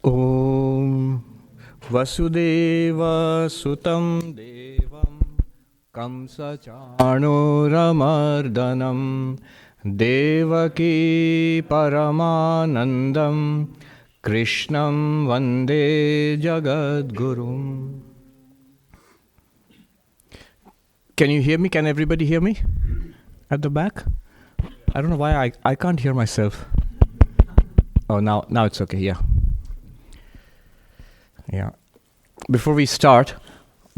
Om Vasudeva Sutam Devam Kamsa Chanuramardanam Devaki Paramanandam Krishnam Vande Jagadgurum. Can you hear me? Can everybody hear me? At the back? I don't know why I can't hear myself. Oh, now it's okay, yeah. Yeah. Before we start,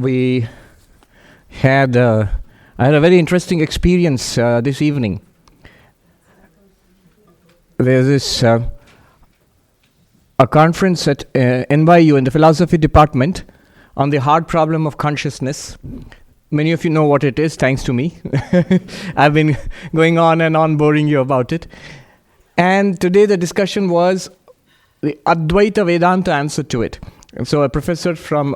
I had a very interesting experience this evening. There's this a conference at NYU in the philosophy department on the hard problem of consciousness. Many of you know what it is, thanks to me. I've been going on and on boring you about it. And today the discussion was the Advaita Vedanta answer to it. And so a professor from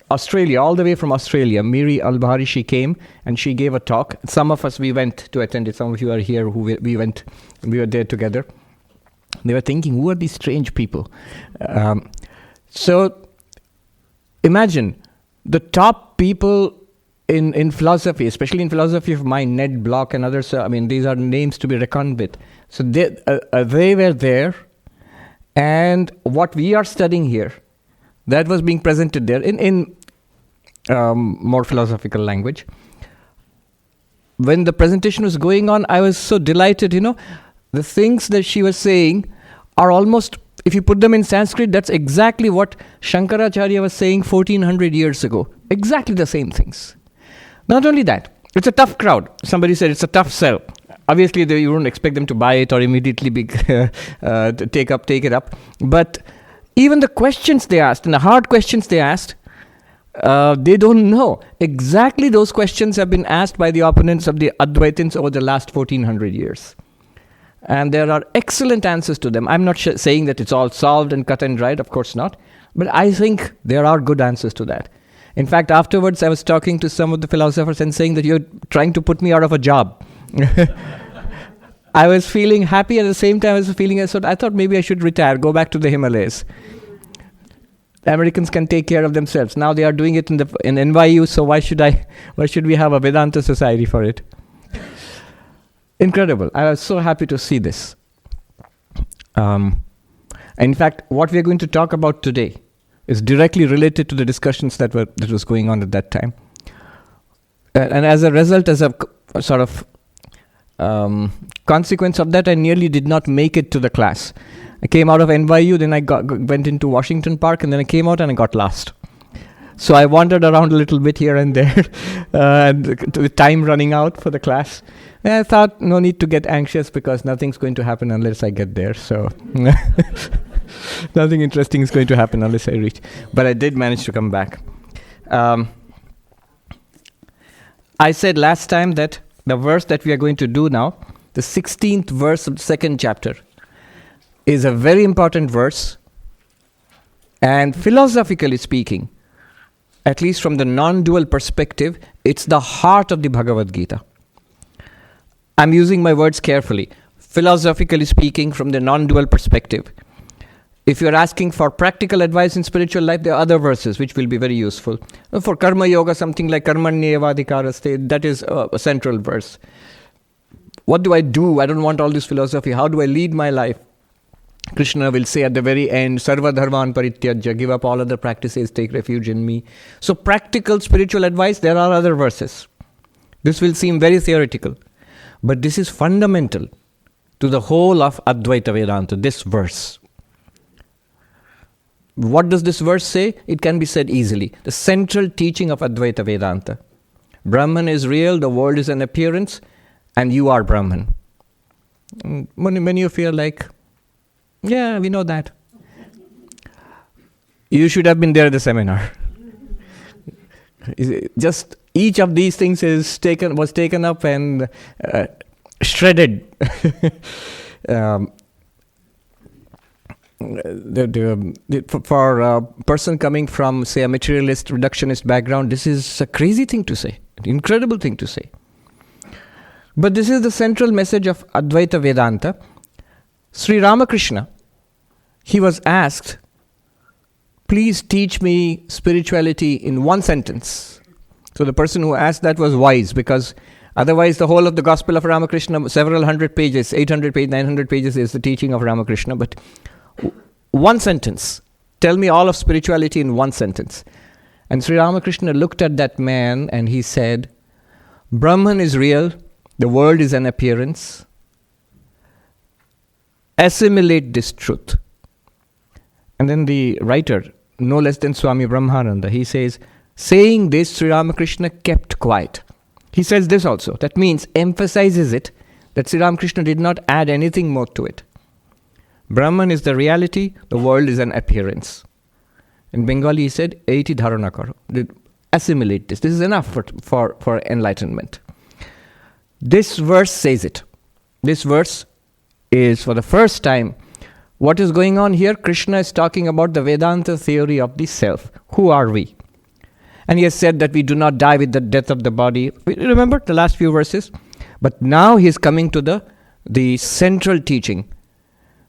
Australia, all the way from Australia, Miri Al-Bahari, she came and she gave a talk. Some of us, we went to attend it. Some of you are here who we went, we were there together. They were thinking, who are these strange people? So imagine the top people in philosophy, especially in philosophy of mind, Ned Block and others. I mean, these are names to be reckoned with. So they were there, and what we are studying here, that was being presented there in more philosophical language. When the presentation was going on, I was so delighted, the things that she was saying are almost, if you put them in Sanskrit, that's exactly what Shankaracharya was saying 1400 years ago. Exactly the same things. Not only that, it's a tough crowd. Somebody said it's a tough sell. Obviously, you wouldn't expect them to buy it or immediately take it up. But even the questions they asked, and the hard questions they asked, they don't know. Exactly those questions have been asked by the opponents of the Advaitins over the last 1400 years. And there are excellent answers to them. I'm not saying that it's all solved and cut and dried, of course not. But I think there are good answers to that. In fact, afterwards, I was talking to some of the philosophers and saying that you're trying to put me out of a job. I was feeling happy at the same time. I thought maybe I should retire, go back to the Himalayas. The Americans can take care of themselves. Now they are doing it in NYU, so why should we have a Vedanta society for it? Incredible. I was so happy to see this. In fact, what we are going to talk about today is directly related to the discussions that was going on at that time. And as a result, as a sort of consequence of that, I nearly did not make it to the class. I came out of NYU, then I went into Washington Park, and then I came out and I got lost. So I wandered around a little bit here and there, with time running out for the class. And I thought, no need to get anxious because nothing's going to happen unless I get there. So nothing interesting is going to happen unless I reach. But I did manage to come back. I said last time that the verse that we are going to do now, the 16th verse of the second chapter, is a very important verse. And philosophically speaking, at least from the non-dual perspective, it's the heart of the Bhagavad Gita. I'm using my words carefully. Philosophically speaking, from the non-dual perspective. If you're asking for practical advice in spiritual life, there are other verses which will be very useful. For Karma Yoga, something like Karmanyevadhikaraste, that is a central verse. What do? I don't want all this philosophy. How do I lead my life? Krishna will say at the very end, Sarva Dharman Parityajya, give up all other practices, take refuge in me. So practical spiritual advice, there are other verses. This will seem very theoretical. But this is fundamental to the whole of Advaita Vedanta, this verse. What does this verse say? It can be said easily. The central teaching of Advaita Vedanta. Brahman is real, the world is an appearance, and you are Brahman. Many of you are like, yeah, we know that. You should have been there at the seminar. Just each of these things was taken up and shredded. For a person coming from, say, a materialist, reductionist background, this is a crazy thing to say, an incredible thing to say. But this is the central message of Advaita Vedanta. Sri Ramakrishna, he was asked please teach me spirituality in one sentence. So the person who asked that was wise, because otherwise the whole of the Gospel of Ramakrishna, several hundred pages, 800 pages, 900 pages is the teaching of Ramakrishna. But one sentence, tell me all of spirituality in one sentence. And Sri Ramakrishna looked at that man and he said, Brahman is real, the world is an appearance. Assimilate this truth. And then the writer, no less than Swami Brahmananda, he says, saying this, Sri Ramakrishna kept quiet. He says this also. That means, emphasizes it, that Sri Ramakrishna did not add anything more to it. Brahman is the reality, the world is an appearance. In Bengali he said, Eiti dharana karo. Assimilate this. This is enough for enlightenment. This verse says it. This verse is for the first time. What is going on here? Krishna is talking about the Vedanta theory of the self. Who are we? And he has said that we do not die with the death of the body. Remember the last few verses? But now he is coming to the central teaching.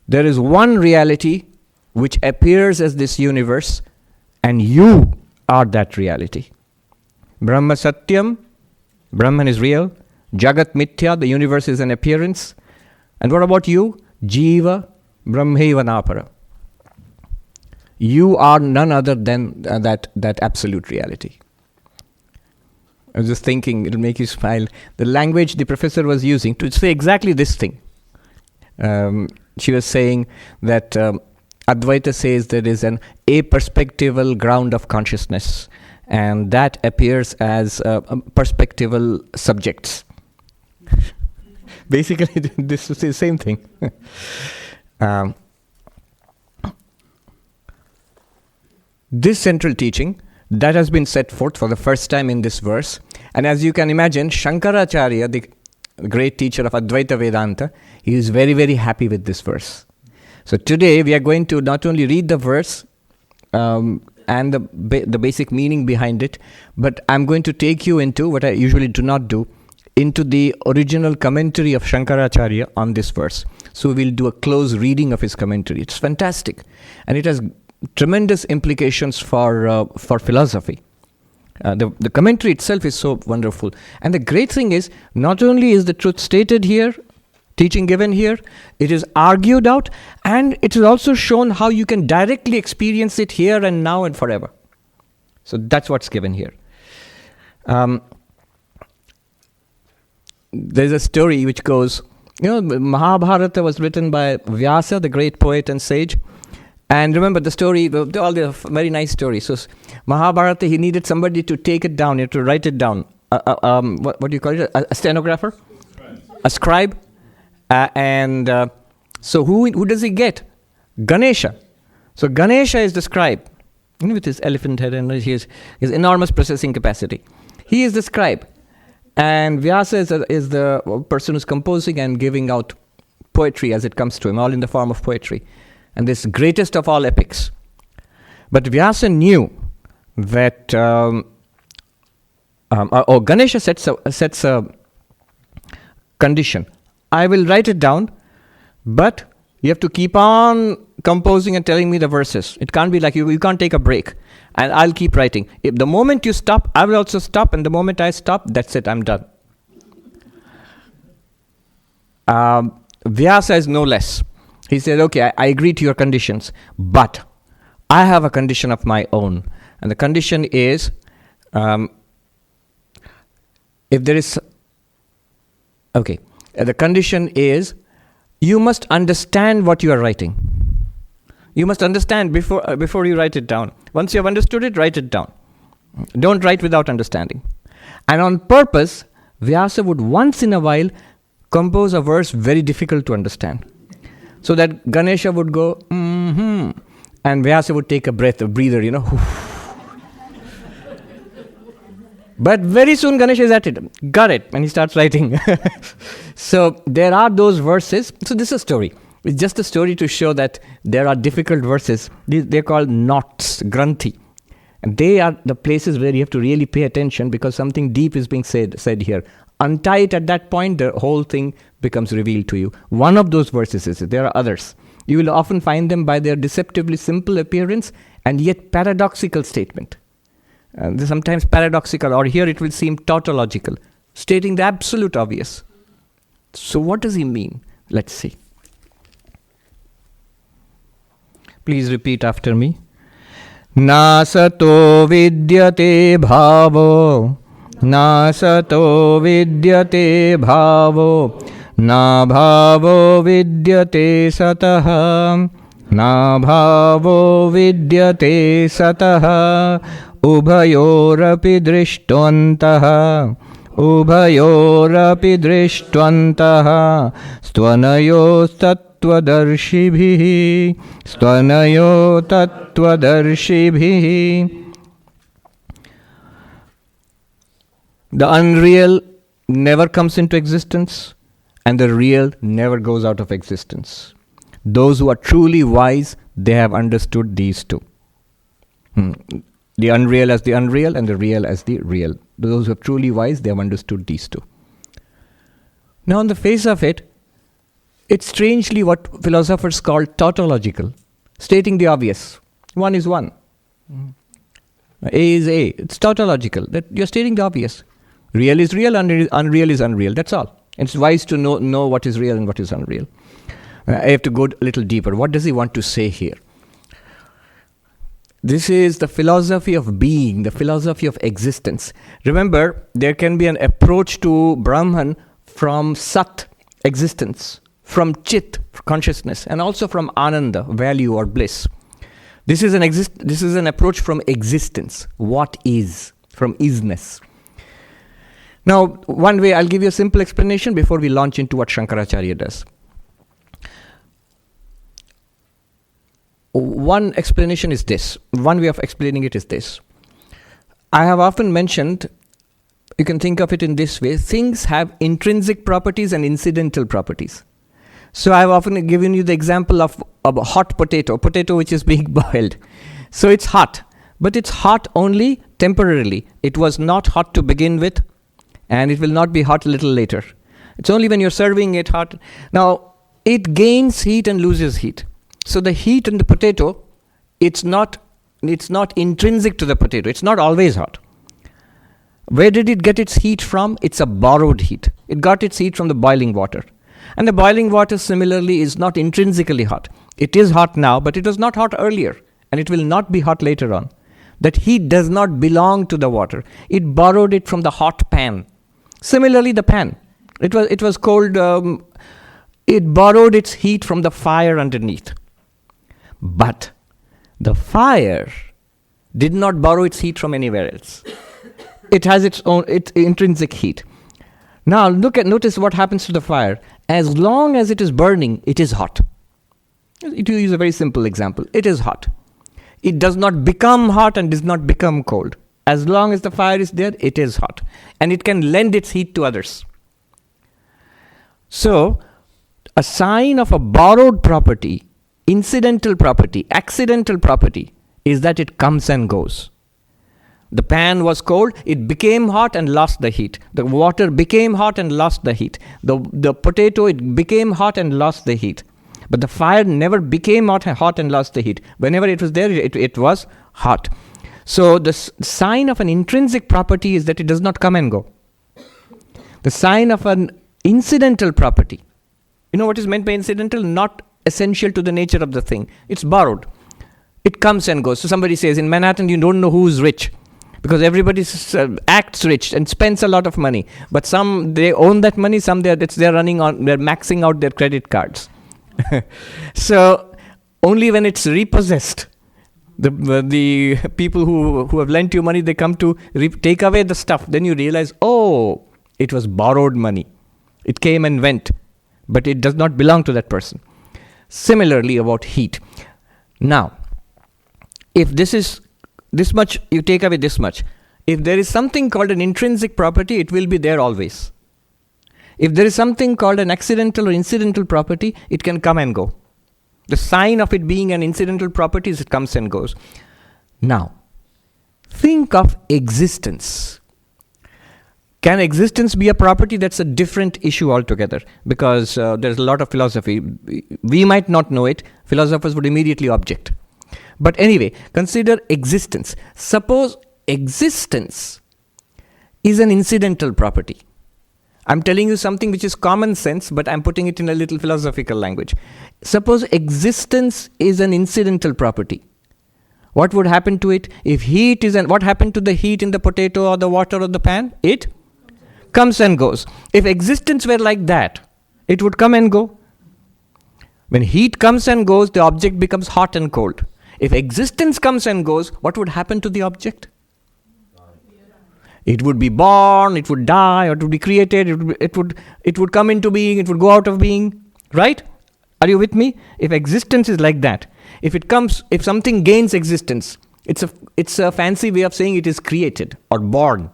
There is one reality which appears as this universe, and you are that reality. Brahma Satyam, Brahman is real. Jagat Mithya, the universe is an appearance. And what about you? Jiva Brahmeva Napara. You are none other than that absolute reality. I was just thinking, it'll make you smile. The language the professor was using to say exactly this thing. She was saying that Advaita says there is an a-perspectival ground of consciousness, and that appears as perspectival subjects. Basically, this is the same thing. This central teaching, that has been set forth for the first time in this verse. And as you can imagine, Shankaracharya, the great teacher of Advaita Vedanta, he is very, very happy with this verse. So today we are going to not only read the verse and the basic meaning behind it, but I'm going to take you into, what I usually do not do, into the original commentary of Shankaracharya on this verse. So we'll do a close reading of his commentary. It's fantastic. And it has tremendous implications for philosophy. The commentary itself is so wonderful. And the great thing is, not only is the truth stated here, teaching given here, it is argued out, and it is also shown how you can directly experience it here and now and forever. So that's what's given here. There's a story which goes, Mahabharata was written by Vyasa, the great poet and sage. And remember the story, all the very nice stories. So Mahabharata, he needed somebody to take it down, he had to write it down. What do you call it? A stenographer? A scribe. So who does he get? Ganesha. So Ganesha is the scribe, with his elephant head and his enormous processing capacity. He is the scribe. And Vyasa is the person who's composing and giving out poetry as it comes to him, all in the form of poetry. And this greatest of all epics. But Vyasa knew that, Ganesha sets a condition. I will write it down, but you have to keep on composing and telling me the verses. It can't be like you can't take a break. And I'll keep writing. If the moment you stop, I will also stop. And the moment I stop, that's it, I'm done. Vyasa is no less. He said, okay, I agree to your conditions, but I have a condition of my own. And the condition is, the condition is, you must understand what you are writing. You must understand before you write it down. Once you have understood it, write it down. Don't write without understanding. And on purpose, Vyasa would once in a while compose a verse very difficult to understand. So that Ganesha would go, and Vyasa would take a breather, But very soon Ganesha is at it. Got it. And he starts writing. So there are those verses. So this is a story. It's just a story to show that there are difficult verses. They're called knots, granthi. And they are the places where you have to really pay attention because something deep is being said here. Untie it at that point, the whole thing becomes revealed to you. One of those verses is, there are others. You will often find them by their deceptively simple appearance and yet paradoxical statement. Sometimes paradoxical, or here it will seem tautological, stating the absolute obvious. So what does he mean? Let's see. Please repeat after me. Nasato vidyate bhavo, nasato vidyate bhavo, na bhavo vidyate satah, na bhavo vidyate satah, ubhayorapi drishtvantaha, ubhayorapi drishtvantaha, stvanayostat Tattvadarshibhi, Svanayo Tattvadarshibhi. The unreal never comes into existence, and the real never goes out of existence. Those who are truly wise, they have understood these two. The unreal as the unreal, and the real as the real. Those who are truly wise, they have understood these two. Now, on the face of it, it's strangely what philosophers call tautological, stating the obvious. One is one. A is A. It's tautological, that you're stating the obvious. Real is real, unreal is unreal. That's all. It's wise to know what is real and what is unreal. I have to go a little deeper. What does he want to say here? This is the philosophy of being, the philosophy of existence. Remember, there can be an approach to Brahman from Sat, existence, from Chit, consciousness, and also from Ananda, value or bliss. This is an approach from existence, what is, from Isness. Now, one way, I'll give you a simple explanation before we launch into what Shankaracharya does. One explanation is this. One way of explaining it is this. I have often mentioned, you can think of it in this way, things have intrinsic properties and incidental properties. So I've often given you the example of a hot potato which is being boiled. So it's hot, but it's hot only temporarily. It was not hot to begin with, and it will not be hot a little later. It's only when you're serving it hot. Now, it gains heat and loses heat. So the heat in the potato, it's not intrinsic to the potato. It's not always hot. Where did it get its heat from? It's a borrowed heat. It got its heat from the boiling water. And the boiling water similarly is not intrinsically hot. It is hot now, but it was not hot earlier, and it will not be hot later on. That heat does not belong to the water. It borrowed it from the hot pan. Similarly, the pan. It was cold. It borrowed its heat from the fire underneath. But the fire did not borrow its heat from anywhere else. It has its intrinsic heat. Now notice what happens to the fire. As long as it is burning, it is hot. To use a very simple example, it is hot. It does not become hot and does not become cold. As long as the fire is there, it is hot. And it can lend its heat to others. So, a sign of a borrowed property, incidental property, accidental property, is that it comes and goes. The pan was cold, it became hot and lost the heat. The water became hot and lost the heat. The potato, it became hot and lost the heat. But the fire never became hot and lost the heat. Whenever it was there, it was hot. So the sign of an intrinsic property is that it does not come and go. The sign of an incidental property. You know what is meant by incidental? Not essential to the nature of the thing. It's borrowed. It comes and goes. So somebody says, in Manhattan, you don't know who's rich. Because everybody acts rich and spends a lot of money. But some, they own that money, some they're maxing out their credit cards. So only when it's repossessed, the people who have lent you money, they come to take away the stuff. Then you realize, oh, it was borrowed money. It came and went. But it does not belong to that person. Similarly about heat. Now, if this is this much, you take away this much. If there is something called an intrinsic property, it will be there always. If there is something called an accidental or incidental property, it can come and go. The sign of it being an incidental property is it comes and goes. Now, think of existence. Can existence be a property? That's a different issue altogether, because there's a lot of philosophy. We might not know it. Philosophers would immediately object. But anyway, consider existence. Suppose existence is an incidental property. I'm telling you something which is common sense, but I'm putting it in a little philosophical language. Suppose existence is an incidental property. What would happen to it? If heat is what happened to the heat in the potato or the water or the pan? It comes and goes. If existence were like that, it would come and go. When heat comes and goes, the object becomes hot and cold. If existence comes and goes, what would happen to the object? It would be born, it would die, or it would be created, it would come into being, it would go out of being. Right? Are you with me? If existence is like that, if something gains existence, it's a fancy way of saying it is created or born.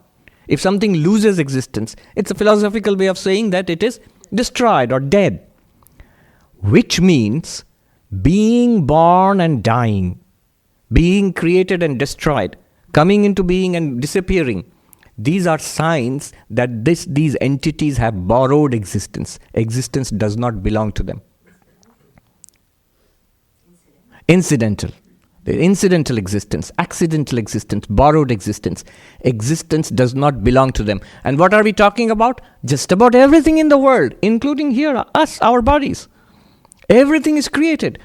If something loses existence, it's a philosophical way of saying that it is destroyed or dead. Which means being born and dying, being created and destroyed, coming into being and disappearing, these are signs that these entities have borrowed existence. Existence does not belong to them. Incidental. The incidental existence, accidental existence, borrowed existence. Existence does not belong to them. And what are we talking about? Just about everything in the world, including here, us, our bodies. Everything is created.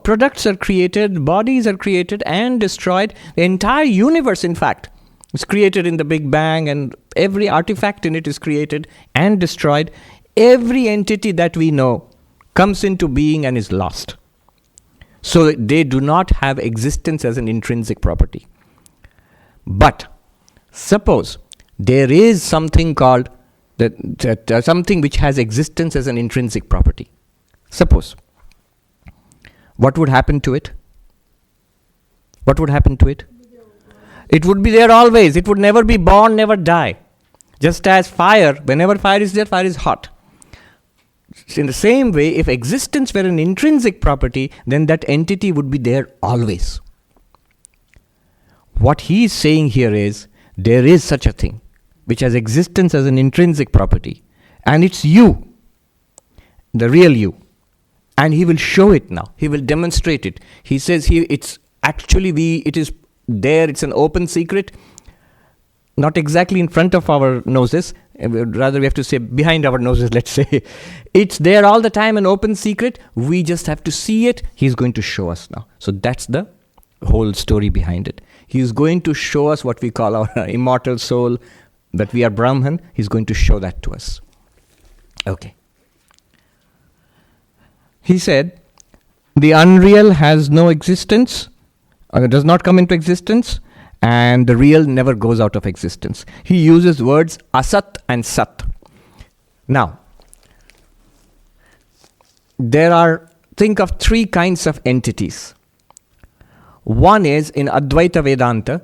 Products are created, bodies are created and destroyed. The entire universe, in fact, is created in the Big Bang, and every artifact in it is created and destroyed. Every entity that we know comes into being and is lost. So they do not have existence as an intrinsic property. But suppose there is something called something which has existence as an intrinsic property. Suppose. What would happen to it? What would happen to it? It would be there always. It would never be born, never die. Just as fire, whenever fire is there, fire is hot. In the same way, if existence were an intrinsic property, then that entity would be there always. What he is saying here is, there is such a thing, which has existence as an intrinsic property. And it's you, the real you. And he will show it now. He will demonstrate it. He says it is there, it's an open secret, not exactly in front of our noses, rather we have to say behind our noses, let's say. It's there all the time, an open secret. We just have to see it. He's going to show us now. So that's the whole story behind it. He's going to show us what we call our immortal soul, that we are Brahman. He's going to show that to us. Okay. He said, the unreal has no existence, does not come into existence, and the real never goes out of existence. He uses words asat and sat. Now, think of three kinds of entities. One is in Advaita Vedanta,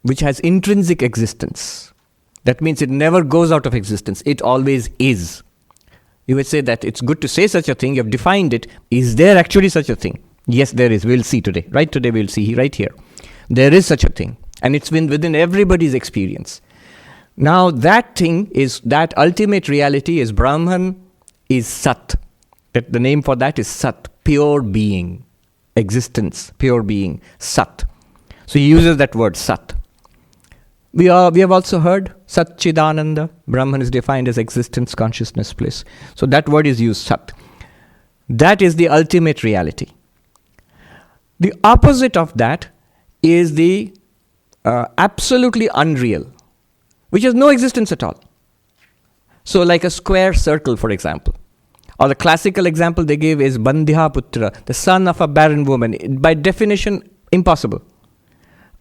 which has intrinsic existence. That means it never goes out of existence. It always is. You would say that it's good to say such a thing. You have defined it. Is there actually such a thing? Yes, there is. We'll see today. Right today we'll see right here. There is such a thing. And it's been within everybody's experience. Now that thing is, that ultimate reality is Brahman, is Sat. That the name for that is Sat, pure being. Existence, pure being, Sat. So he uses that word Sat. We have also heard Satchidananda. Brahman is defined as existence, consciousness, bliss. So that word is used, Sat. That is the ultimate reality. The opposite of that is the absolutely unreal, which has no existence at all. So like a square circle, for example. Or the classical example they give is Bandhya Putra, the son of a barren woman. By definition, impossible.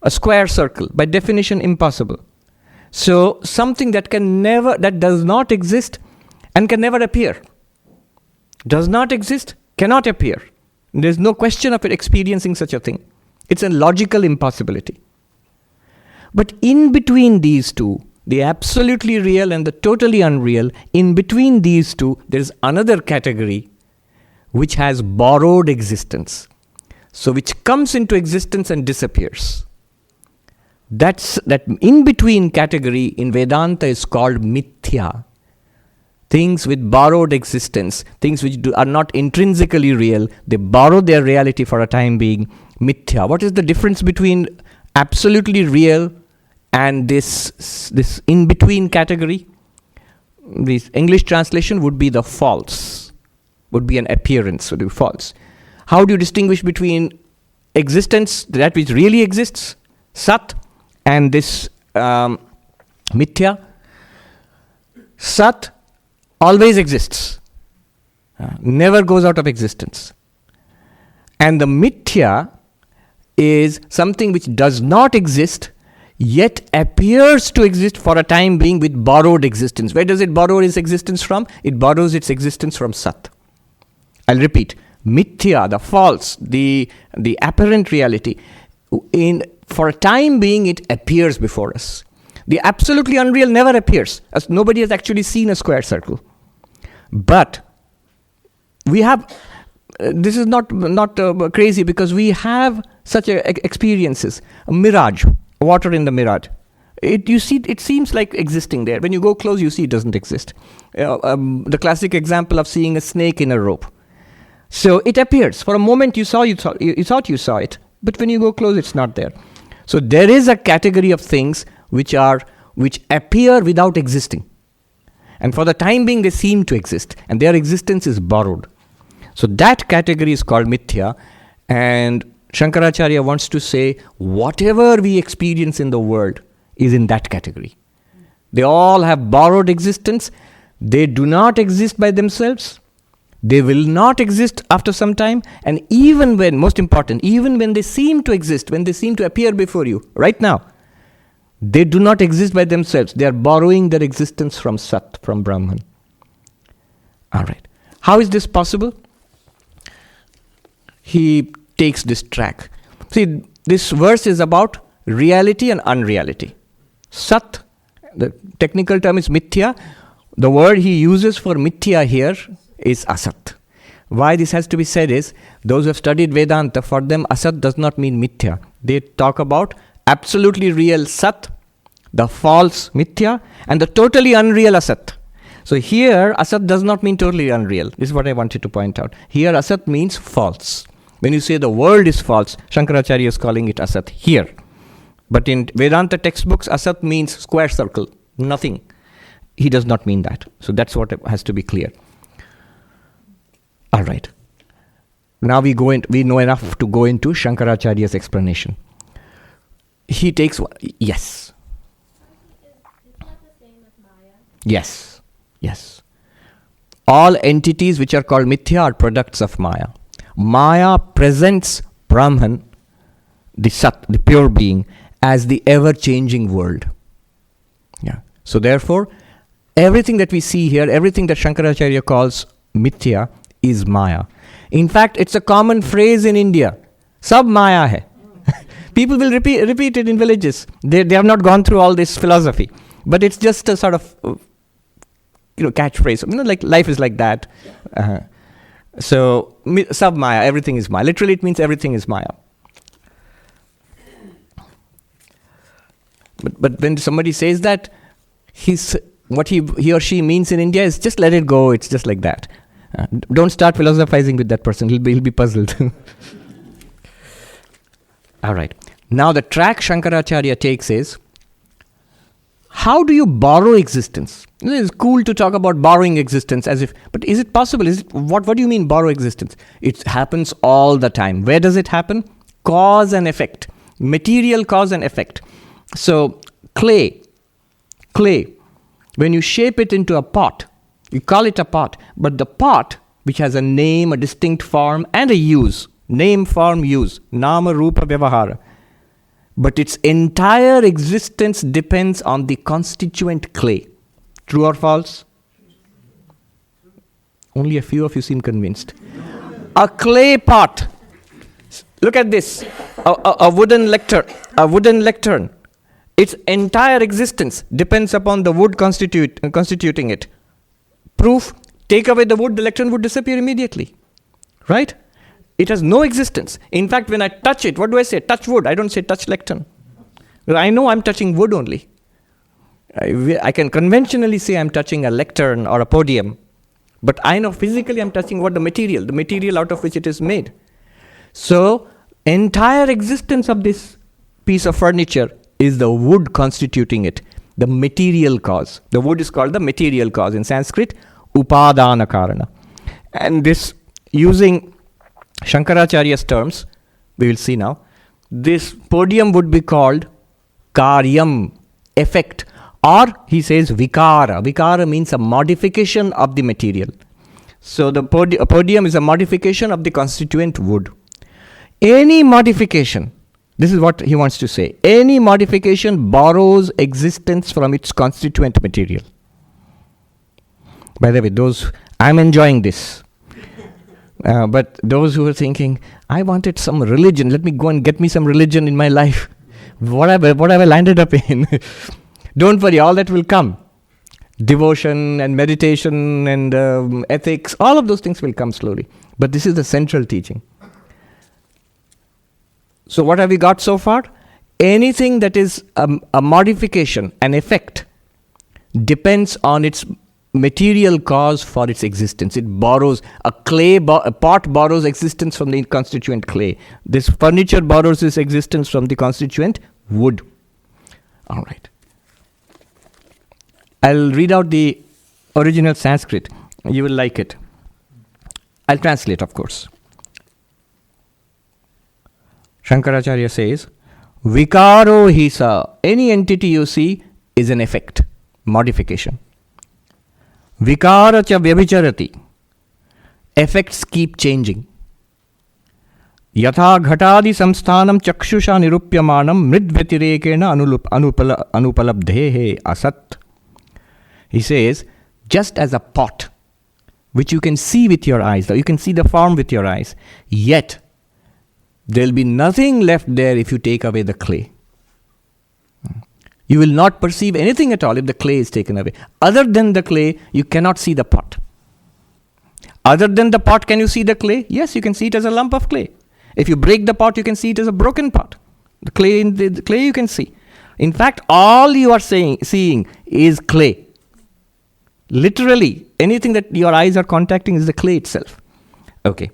A square circle, by definition, impossible. So something that does not exist and can never appear. Does not exist, cannot appear. There's no question of it experiencing such a thing. It's a logical impossibility. But in between these two, the absolutely real and the totally unreal, in between these two, there's another category which has borrowed existence. So which comes into existence and disappears. That in-between category in Vedanta is called mithya. Things with borrowed existence, things which are not intrinsically real, they borrow their reality for a time being, mithya. What is the difference between absolutely real and this in-between category? The English translation would be the false, would be an appearance, would be false. How do you distinguish between existence, that which really exists, sat, and this mithya? Sat always exists, never goes out of existence. And the mithya is something which does not exist, yet appears to exist for a time being with borrowed existence. Where does it borrow its existence from? It borrows its existence from sat. I'll repeat. Mithya, the false, the apparent reality, for a time being it appears before us. The absolutely unreal never appears, as nobody has actually seen a square circle. But we have, this is not crazy, because we have such experiences. A mirage, water in the mirage. You see, it seems like existing there. When you go close, you see it doesn't exist. The classic example of seeing a snake in a rope. So it appears. For a moment you thought you saw it, but when you go close, it's not there. So there is a category of things which appear without existing. And for the time being, they seem to exist, and their existence is borrowed. So that category is called mithya, and Shankaracharya wants to say whatever we experience in the world is in that category. They all have borrowed existence. They do not exist by themselves. They will not exist after some time. And even when, most important, even when they seem to exist, when they seem to appear before you, right now, they do not exist by themselves. They are borrowing their existence from Sat, from Brahman. All right. How is this possible? He takes this track. See, this verse is about reality and unreality. Sat, the technical term is mithya. The word he uses for mithya here is asat. Why this has to be said is, those who have studied Vedanta, for them asat does not mean mithya. They talk about absolutely real sat, the false mithya, and the totally unreal asat. So here, asat does not mean totally unreal. This is what I wanted to point out. Here, asat means false. When you say the world is false, Shankaracharya is calling it asat here. But in Vedanta textbooks, asat means square circle, nothing. He does not mean that. So that's what has to be clear. All right. Now we know enough to go into Shankaracharya's explanation. He takes one. Yes. Is that the same as Maya? Yes. Yes. All entities which are called mithya are products of Maya. Maya presents Brahman, the Sat, the pure being, as the ever-changing world. Yeah. So therefore, everything that we see here, everything that Shankaracharya calls mithya, is Maya. In fact, it's a common phrase in India. Sab Maya hai. People will repeat it in villages. They have not gone through all this philosophy. But it's just a sort of, catchphrase. Like life is like that. So, Sab Maya, everything is Maya. Literally, it means everything is Maya. But when somebody says that, what he or she means in India is just let it go. It's just like that. Don't start philosophizing with that person. He'll be puzzled. All right. Now the track Shankaracharya takes is, how do you borrow existence? It's cool to talk about borrowing existence but is it possible? What do you mean borrow existence? It happens all the time. Where does it happen? Cause and effect. Material cause and effect. So clay, when you shape it into a pot, you call it a pot, but the pot, which has a name, a distinct form, and a use, name, form, use, nama, rupa, vyavahara, but its entire existence depends on the constituent clay. True or false? Only a few of you seem convinced. A clay pot. Look at this. A wooden lectern. Its entire existence depends upon the wood constituting it. Proof, take away the wood, the lectern would disappear immediately. Right? It has no existence. In fact, when I touch it, what do I say? Touch wood. I don't say touch lectern. I know I'm touching wood only. I can conventionally say I'm touching a lectern or a podium, but I know physically I'm touching the material out of which it is made. So, entire existence of this piece of furniture is the wood constituting it, the material cause. The wood is called the material cause. In Sanskrit, upadana karana. And this, using Shankaracharya's terms, we will see now, this podium would be called karyam, effect. Or he says vikara. Vikara means a modification of the material. So the podium is a modification of the constituent wood. Any modification, this is what he wants to say, any modification borrows existence from its constituent material. By the way, I'm enjoying this. But those who are thinking, I wanted some religion, let me go and get me some religion in my life. What have I landed up in? Don't worry, all that will come. Devotion and meditation and ethics, all of those things will come slowly. But this is the central teaching. So what have we got so far? Anything that is a modification, an effect, depends on its material cause for its existence. It borrows, a pot borrows existence from the constituent clay. This furniture borrows its existence from the constituent wood. All right. I'll read out the original Sanskrit. You will like it. I'll translate, of course. Shankaracharya says, Vikaro hisa, any entity you see is an effect, modification. Vikara cha vyabhicharati, effects keep changing. Yatha ghatadi samsthanam chakshusha nirupyamanam mridvyatirekena anupalabdhehe asat. He says, just as a pot, which you can see with your eyes, you can see the form with your eyes, yet there will be nothing left there if you take away the clay. You will not perceive anything at all if the clay is taken away. Other than the clay, you cannot see the pot. Other than the pot, can you see the clay? Yes, you can see it as a lump of clay. If you break the pot, you can see it as a broken pot. The clay you can see. In fact, all you are seeing is clay. Literally, anything that your eyes are contacting is the clay itself. Okay.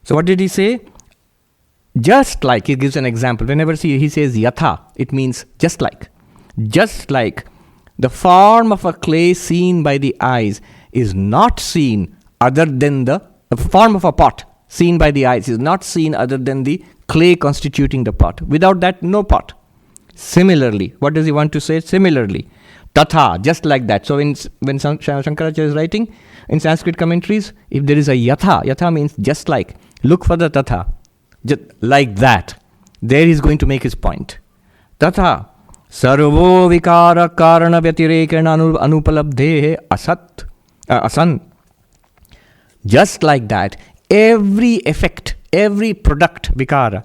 So what did he say? Just like, he gives an example. Whenever he says yatha, it means just like. Just like the form of a clay seen by the eyes is not seen other than the form of a pot seen by the eyes is not seen other than the clay constituting the pot. Without that, no pot. Similarly, what does he want to say? Similarly, tatha, just like that. So when Shankaracharya is writing in Sanskrit commentaries, if there is a yatha means just like. Look for the tatha. Just like that. There he's going to make his point. Tatha sarvo vikara karana vyatirekena anupalabdhehe asan. Just like that, every effect, every product, vikara,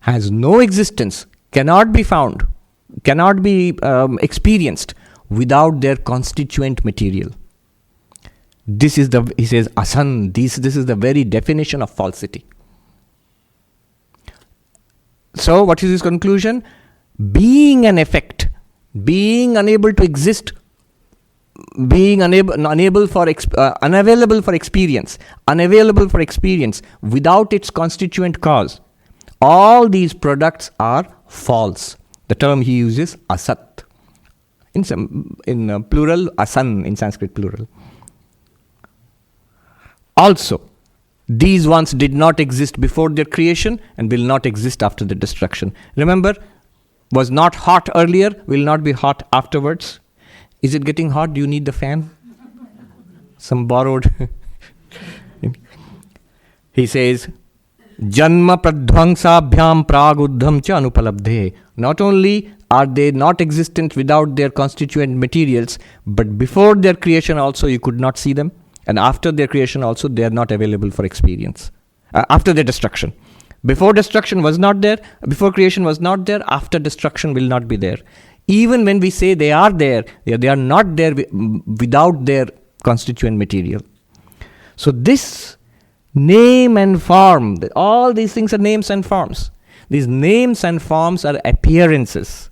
has no existence, cannot be found, cannot be experienced without their constituent material. This is he says, asan, this is the very definition of falsity. So, what is his conclusion? Being an effect, being unable to exist, being unavailable for experience without its constituent cause, all these products are false. The term he uses, asat. In plural, asan in Sanskrit plural. Also, these ones did not exist before their creation and will not exist after the destruction. Remember, was not hot earlier, will not be hot afterwards. Is it getting hot? Do you need the fan? Some borrowed. He says, Janma pradhvangsabhyam praguddham cha anupalabdhe. Not only are they not existent without their constituent materials, but before their creation also you could not see them. And after their creation also, they are not available for experience. After their destruction. Before destruction was not there, before creation was not there, after destruction will not be there. Even when we say they are there, they are not there without their constituent material. So this name and form, all these things are names and forms. These names and forms are appearances.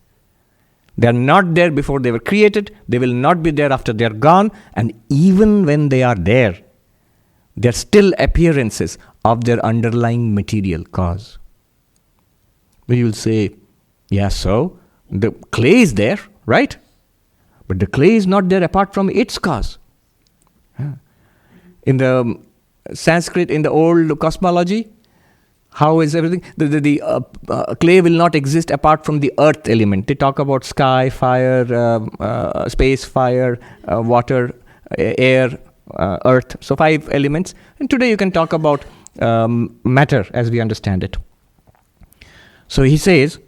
They are not there before they were created. They will not be there after they are gone. And even when they are there, they are still appearances of their underlying material cause. But you will say, yeah, so the clay is there, right? But the clay is not there apart from its cause. In the Sanskrit, in the old cosmology, how is everything? The clay will not exist apart from the earth element. They talk about sky, fire, space, fire, water, air, earth. So 5 elements. And today you can talk about matter as we understand it. So he says,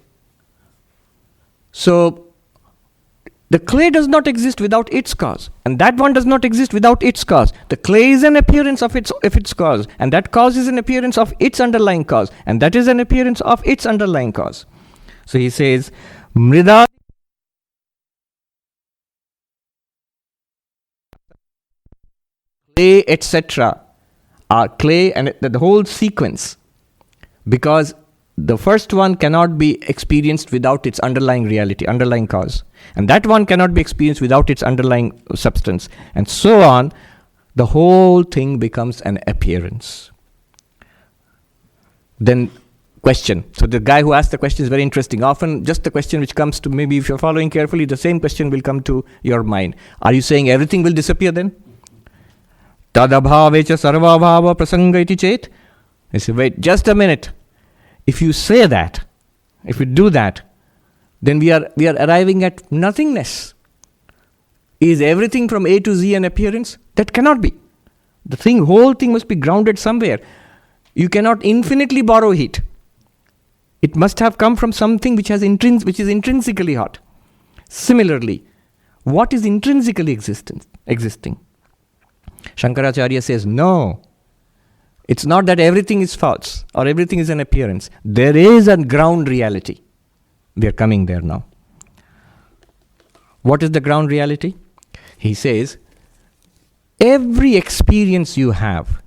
so the clay does not exist without its cause, and that one does not exist without its cause. The clay is an appearance of its cause, and that cause is an appearance of its underlying cause, and that is an appearance of its underlying cause. So he says, Mrida clay, etc. are clay, and the whole sequence, because the first one cannot be experienced without its underlying reality, underlying cause. And that one cannot be experienced without its underlying substance. And so on, the whole thing becomes an appearance. Then, question. So the guy who asked the question is very interesting. Often, just the question which comes to, maybe if you're following carefully, the same question will come to your mind. Are you saying everything will disappear then? Tadabhavecha sarvabhava prasanga iti chet? I say, wait, just a minute. If you say that, if we do that, then we are arriving at nothingness. Is everything from A to Z an appearance? That cannot be. The whole thing must be grounded somewhere. You cannot infinitely borrow heat. It must have come from something which is intrinsically hot. Similarly, what is intrinsically existing? Shankaracharya says, no. It's not that everything is false or everything is an appearance. There is a ground reality. We are coming there now. What is the ground reality? He says, every experience you have,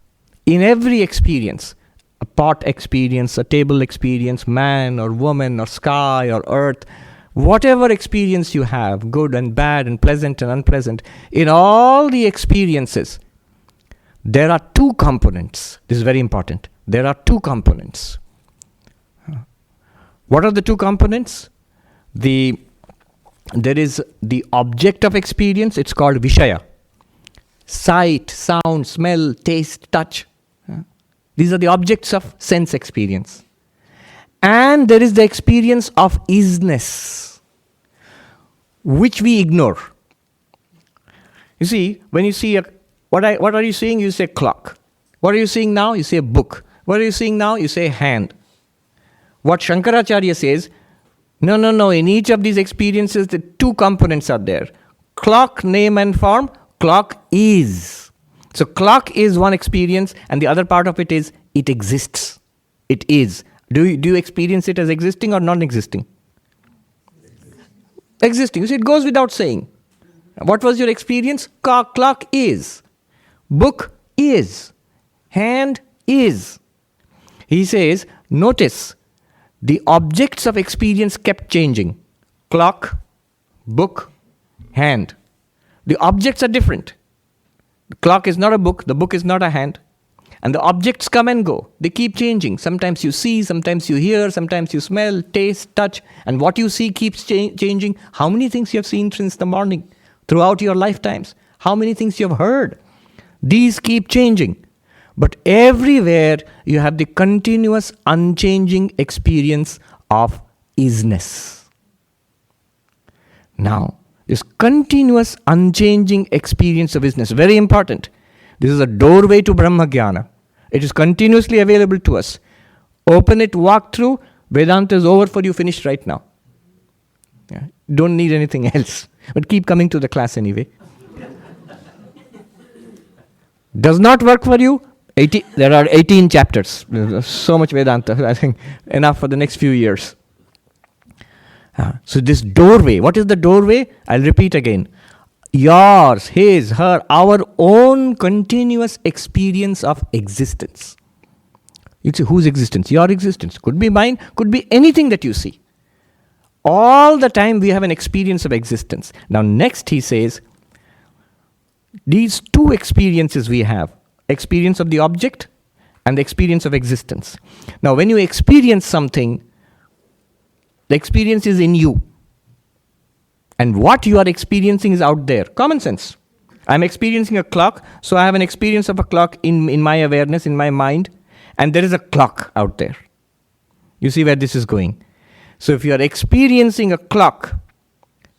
in every experience, a pot experience, a table experience, man or woman or sky or earth, whatever experience you have, good and bad and pleasant and unpleasant, in all the experiences, there are 2 components. This is very important. There are 2 components. What are the 2 components? There is the object of experience. It's called Vishaya. Sight, sound, smell, taste, touch. These are the objects of sense experience. And there is the experience of isness, which we ignore. You see, when you see what are you seeing? You say clock. What are you seeing now? You say book. What are you seeing now? You say hand. What Shankaracharya says, no, in each of these experiences, the 2 components are there. Clock, name and form. Clock is. So clock is one experience, and the other part of it is, it exists. It is. Do you experience it as existing or non-existing? Existing. So it goes without saying. What was your experience? Clock is. Book is. Hand is. He says, notice, the objects of experience kept changing. Clock, book, hand. The objects are different. The clock is not a book, the book is not a hand. And the objects come and go. They keep changing. Sometimes you see, sometimes you hear, sometimes you smell, taste, touch. And what you see keeps changing. How many things you have seen since the morning, throughout your lifetimes? How many things you have heard? These keep changing. But everywhere you have the continuous, unchanging experience of isness. Now, this continuous, unchanging experience of isness, very important. This is a doorway to Brahma Jnana. It is continuously available to us. Open it, walk through, Vedanta is over for you, finished right now. Yeah. Don't need anything else. But keep coming to the class anyway. Does not work for you? There are 18 chapters. There's so much Vedanta. I think enough for the next few years. So this doorway, what is the doorway? I'll repeat again. Yours, his, her, our own continuous experience of existence. You'd say, whose existence? Your existence. Could be mine, could be anything that you see. All the time we have an experience of existence. Now next he says, these two experiences we have, experience of the object and the experience of existence. Now when you experience something, the experience is in you. And what you are experiencing is out there. Common sense. I'm experiencing a clock, so I have an experience of a clock in my awareness, in my mind, and there is a clock out there. You see where this is going. So if you are experiencing a clock,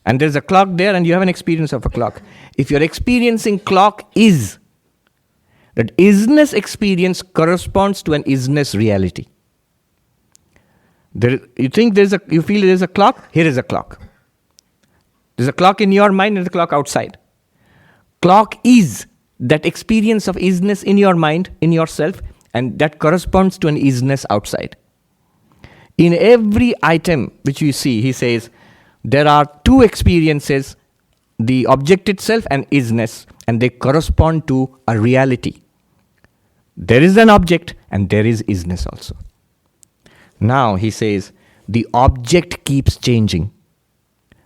and there's a clock there, and you have an experience of a clock. If you're experiencing clock is, that isness experience corresponds to an isness reality. You feel there's a clock? Here is a clock. There's a clock in your mind and a clock outside. Clock is that experience of isness in your mind, in yourself, and that corresponds to an isness outside. In every item which you see, he says, there are two experiences, the object itself and isness, and they correspond to a reality. There is an object and there is isness also. Now he says, the object keeps changing.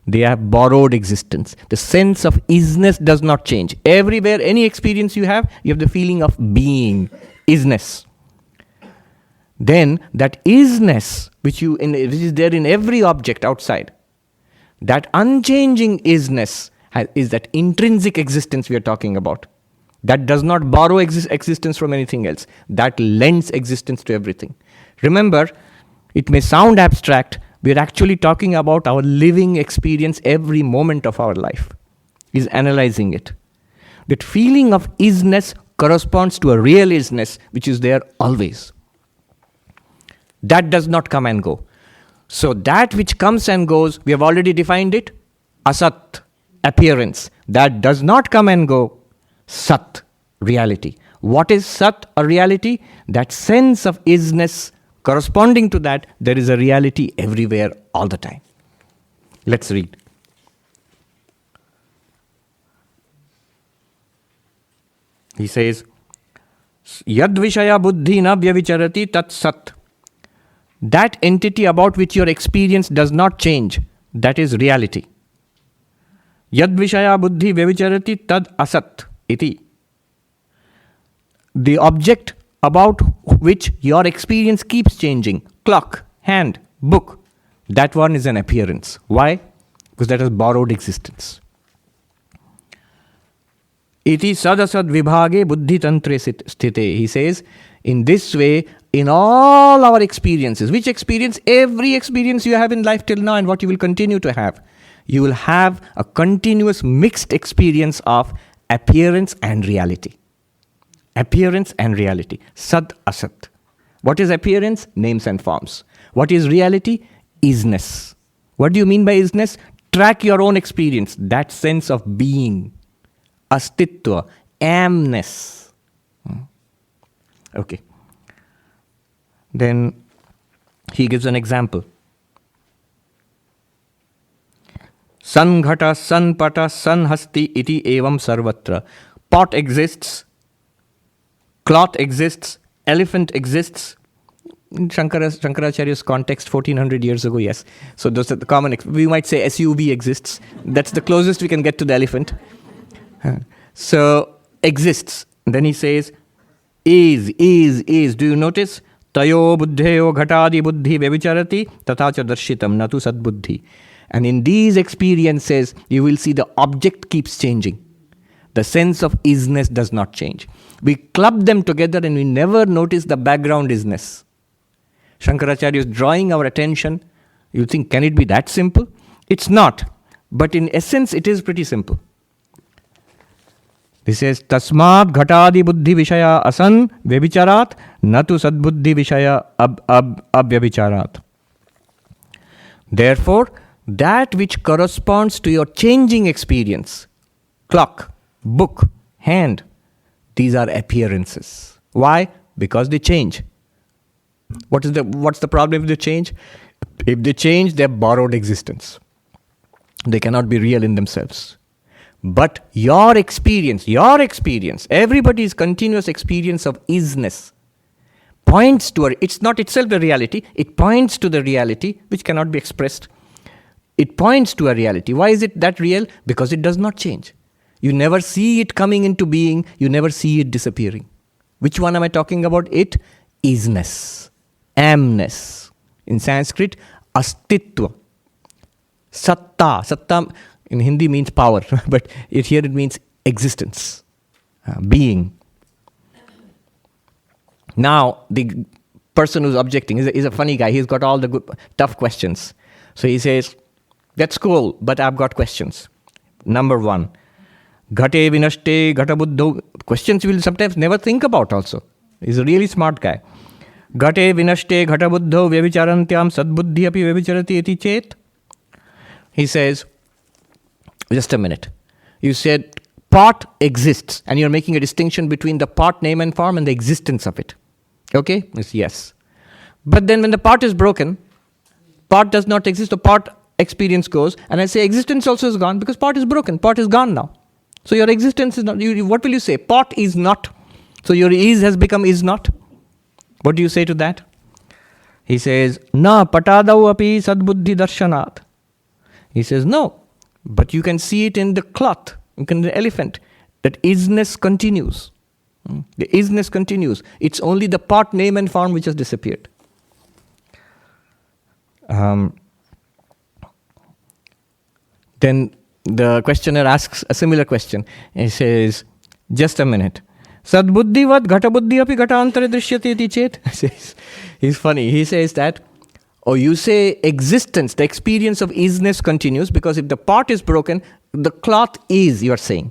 They have borrowed existence. The sense of isness does not change. Everywhere, any experience you have the feeling of being, isness. Then that isness, which is there in every object outside, that unchanging isness is that intrinsic existence we are talking about. That does not borrow existence from anything else. That lends existence to everything. Remember, it may sound abstract, we are actually talking about our living experience every moment of our life, is analyzing it. That feeling of isness corresponds to a real isness which is there always. That does not come and go. So that which comes and goes, we have already defined it, asat, appearance. That does not come and go, sat, reality. What is sat, a reality? That sense of isness. Corresponding to that, there is a reality everywhere, all the time. Let's read. He says, Yad Vishaya Buddhi na vyavicharati tat sat. That entity about which your experience does not change, that is reality. Yad Vishaya Buddhi vyavicharati tad asat iti. The object about which your experience keeps changing, clock, hand, book, that one is an appearance. Why? Because that has borrowed existence. Iti sadasad vibhage buddhi tantre sthite. He says, in this way, in all our experiences, which experience? Every experience you have in life till now and what you will continue to have, you will have a continuous mixed experience of appearance and reality. Appearance and reality. Sad, asat. What is appearance? Names and forms. What is reality? Isness. What do you mean by isness? Track your own experience. That sense of being. Astitva. Amness. Okay. Then he gives an example. Sanghata, sanpata, sanhasti iti evam sarvatra. Pot exists. Cloth exists, elephant exists. In Shankaracharya's context, 1400 years ago, yes. So those are the common, we might say SUV exists. That's the closest we can get to the elephant. So, exists. And then he says, is. Do you notice? Tayo buddheyo ghatadi buddhi vyavicharati tatacha darshitam natu sad buddhi. And in these experiences, you will see the object keeps changing. The sense of isness does not change. We club them together and we never notice the background isness. Shankaracharya is drawing our attention. You think, can it be that simple? It's not. But in essence, it is pretty simple. He says, Tasmad ghatadi buddhi vishaya asan vyavicharat natu sadbuddhi vishaya abhyavicharat. Therefore, that which corresponds to your changing experience, clock, book, hand, these are appearances. Why? Because they change. What's the problem if they change? If they change, they have borrowed existence. They cannot be real in themselves. But your experience, everybody's continuous experience of isness, points to it's not itself a reality, it points to the reality which cannot be expressed. It points to a reality. Why is it that real? Because it does not change. You never see it coming into being, you never see it disappearing. Which one am I talking about? It isness, amness. In Sanskrit, astitva. Satta. Satta in Hindi means power, but here it means existence, being. Now, the person who's objecting is a funny guy. He's got all the good, tough questions. So he says, that's cool, but I've got questions. Number one, Ghate vinashte ghata buddho. Questions you will sometimes never think about also. He's a really smart guy. Ghate vinashte ghata buddho vyavicharantyam sadbuddhi api vyavicharati iti chet. He says, just a minute. You said pot exists and you're making a distinction between the pot name and form and the existence of it. Okay? Yes. But then when the pot is broken, pot does not exist, the pot experience goes, and I say existence also is gone because pot is broken, pot is gone now. So your existence is not, what will you say? Pot is not. So your is has become is not. What do you say to that? He says, na patadau api sadbuddhi darshanat. He says, no, but you can see it in the cloth, in the elephant, that isness continues. The isness continues. It's only the pot name and form which has disappeared. Then the questioner asks a similar question. He says, just a minute. Sadbuddhivat ghata buddhi api ghata antare drishyate iti chet. He's funny. He says that, you say existence, the experience of isness continues because if the pot is broken, the cloth is, you are saying.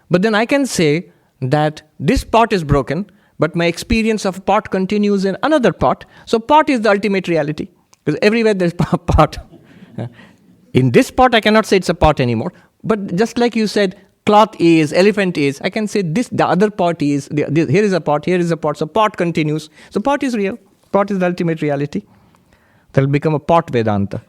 But then I can say that this pot is broken, but my experience of pot continues in another pot. So pot is the ultimate reality. Because everywhere there's pot. In this pot, I cannot say it's a pot anymore. But just like you said, cloth is, elephant is, I can say this, the other pot is, here is a pot, here is a pot. So pot continues. So pot is real. Pot is the ultimate reality. That will become a pot Vedanta.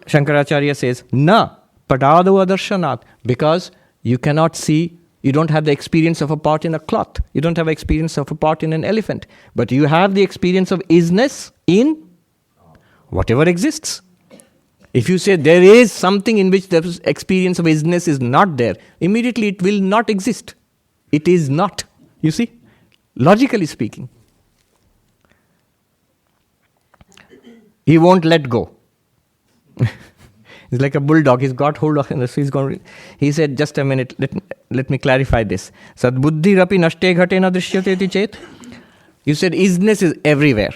Shankaracharya says, na padadu adarshanat. Because you cannot see, you don't have the experience of a pot in a cloth. You don't have experience of a pot in an elephant. But you have the experience of isness in whatever exists. If you say there is something in which the experience of isness is not there, immediately it will not exist. It is not. You see? Logically speaking. He won't let go. He's like a bulldog. He's got hold of it. He's going. He said, just a minute, let me clarify this. Sadbuddhi rapi nashte ghate na drishyate iti chet. You said isness is everywhere.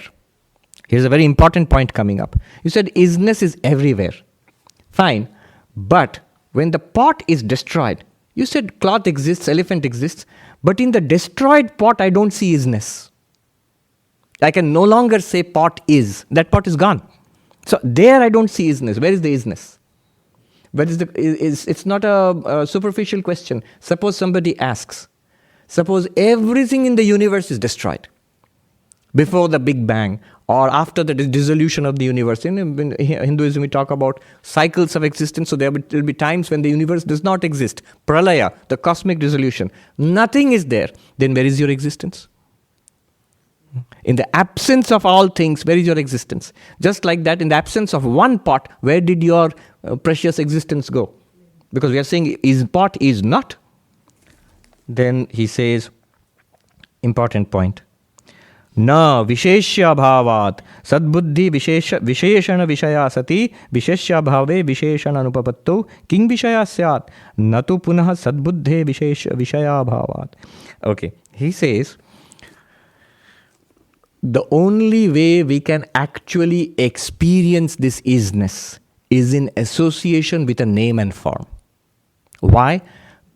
Here's a very important point coming up. You said isness is everywhere. Fine. But when the pot is destroyed, you said cloth exists, elephant exists, but in the destroyed pot, I don't see isness. I can no longer say pot is. That pot is gone. So there I don't see isness. Where is the isness? Where is it's not a superficial question. Suppose somebody asks, suppose everything in the universe is destroyed before the Big Bang or after the dissolution of the universe. In Hinduism, we talk about cycles of existence. So there will be times when the universe does not exist. Pralaya, the cosmic dissolution. Nothing is there. Then where is your existence? In the absence of all things, where is your existence? Just like that, in the absence of one pot, where did your precious existence go? Because we are saying is pot is not. Then he says, important point. Na visheshya bhavat sadbuddhi visheshana vishaya sati visheshya bhave visheshana anupapatto king vishaya syat natu punah sadbuddhe vishaya bhavat. Okay, he says, the only way we can actually experience this isness is in association with a name and form. Why?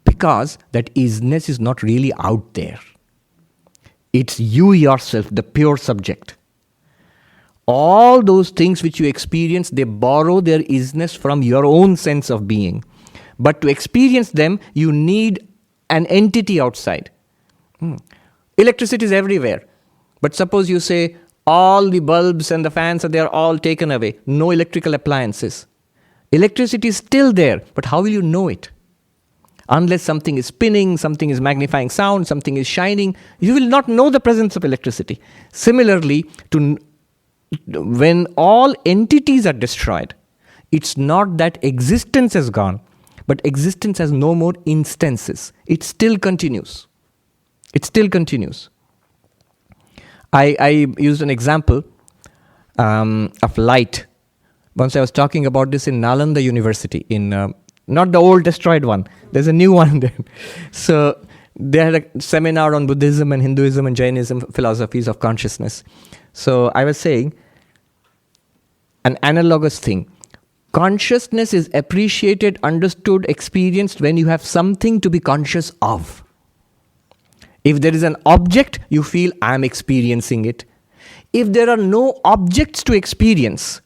Because that isness is not really out there. It's you yourself, the pure subject. All those things which you experience, they borrow their isness from your own sense of being. But to experience them, you need an entity outside. Electricity is everywhere. But suppose you say all the bulbs and the fans, they are all taken away. No electrical appliances. Electricity is still there, but how will you know it? Unless something is spinning, something is magnifying sound, something is shining, you will not know the presence of electricity. Similarly, when all entities are destroyed, it's not that existence has gone, but existence has no more instances. It still continues. It still continues. I used an example of light. Once I was talking about this in Nalanda University, in not the old destroyed one. There's a new one there. So they had a seminar on Buddhism and Hinduism and Jainism, philosophies of consciousness. So I was saying an analogous thing. Consciousness is appreciated, understood, experienced when you have something to be conscious of. If there is an object, you feel I am experiencing it. If there are no objects to experience,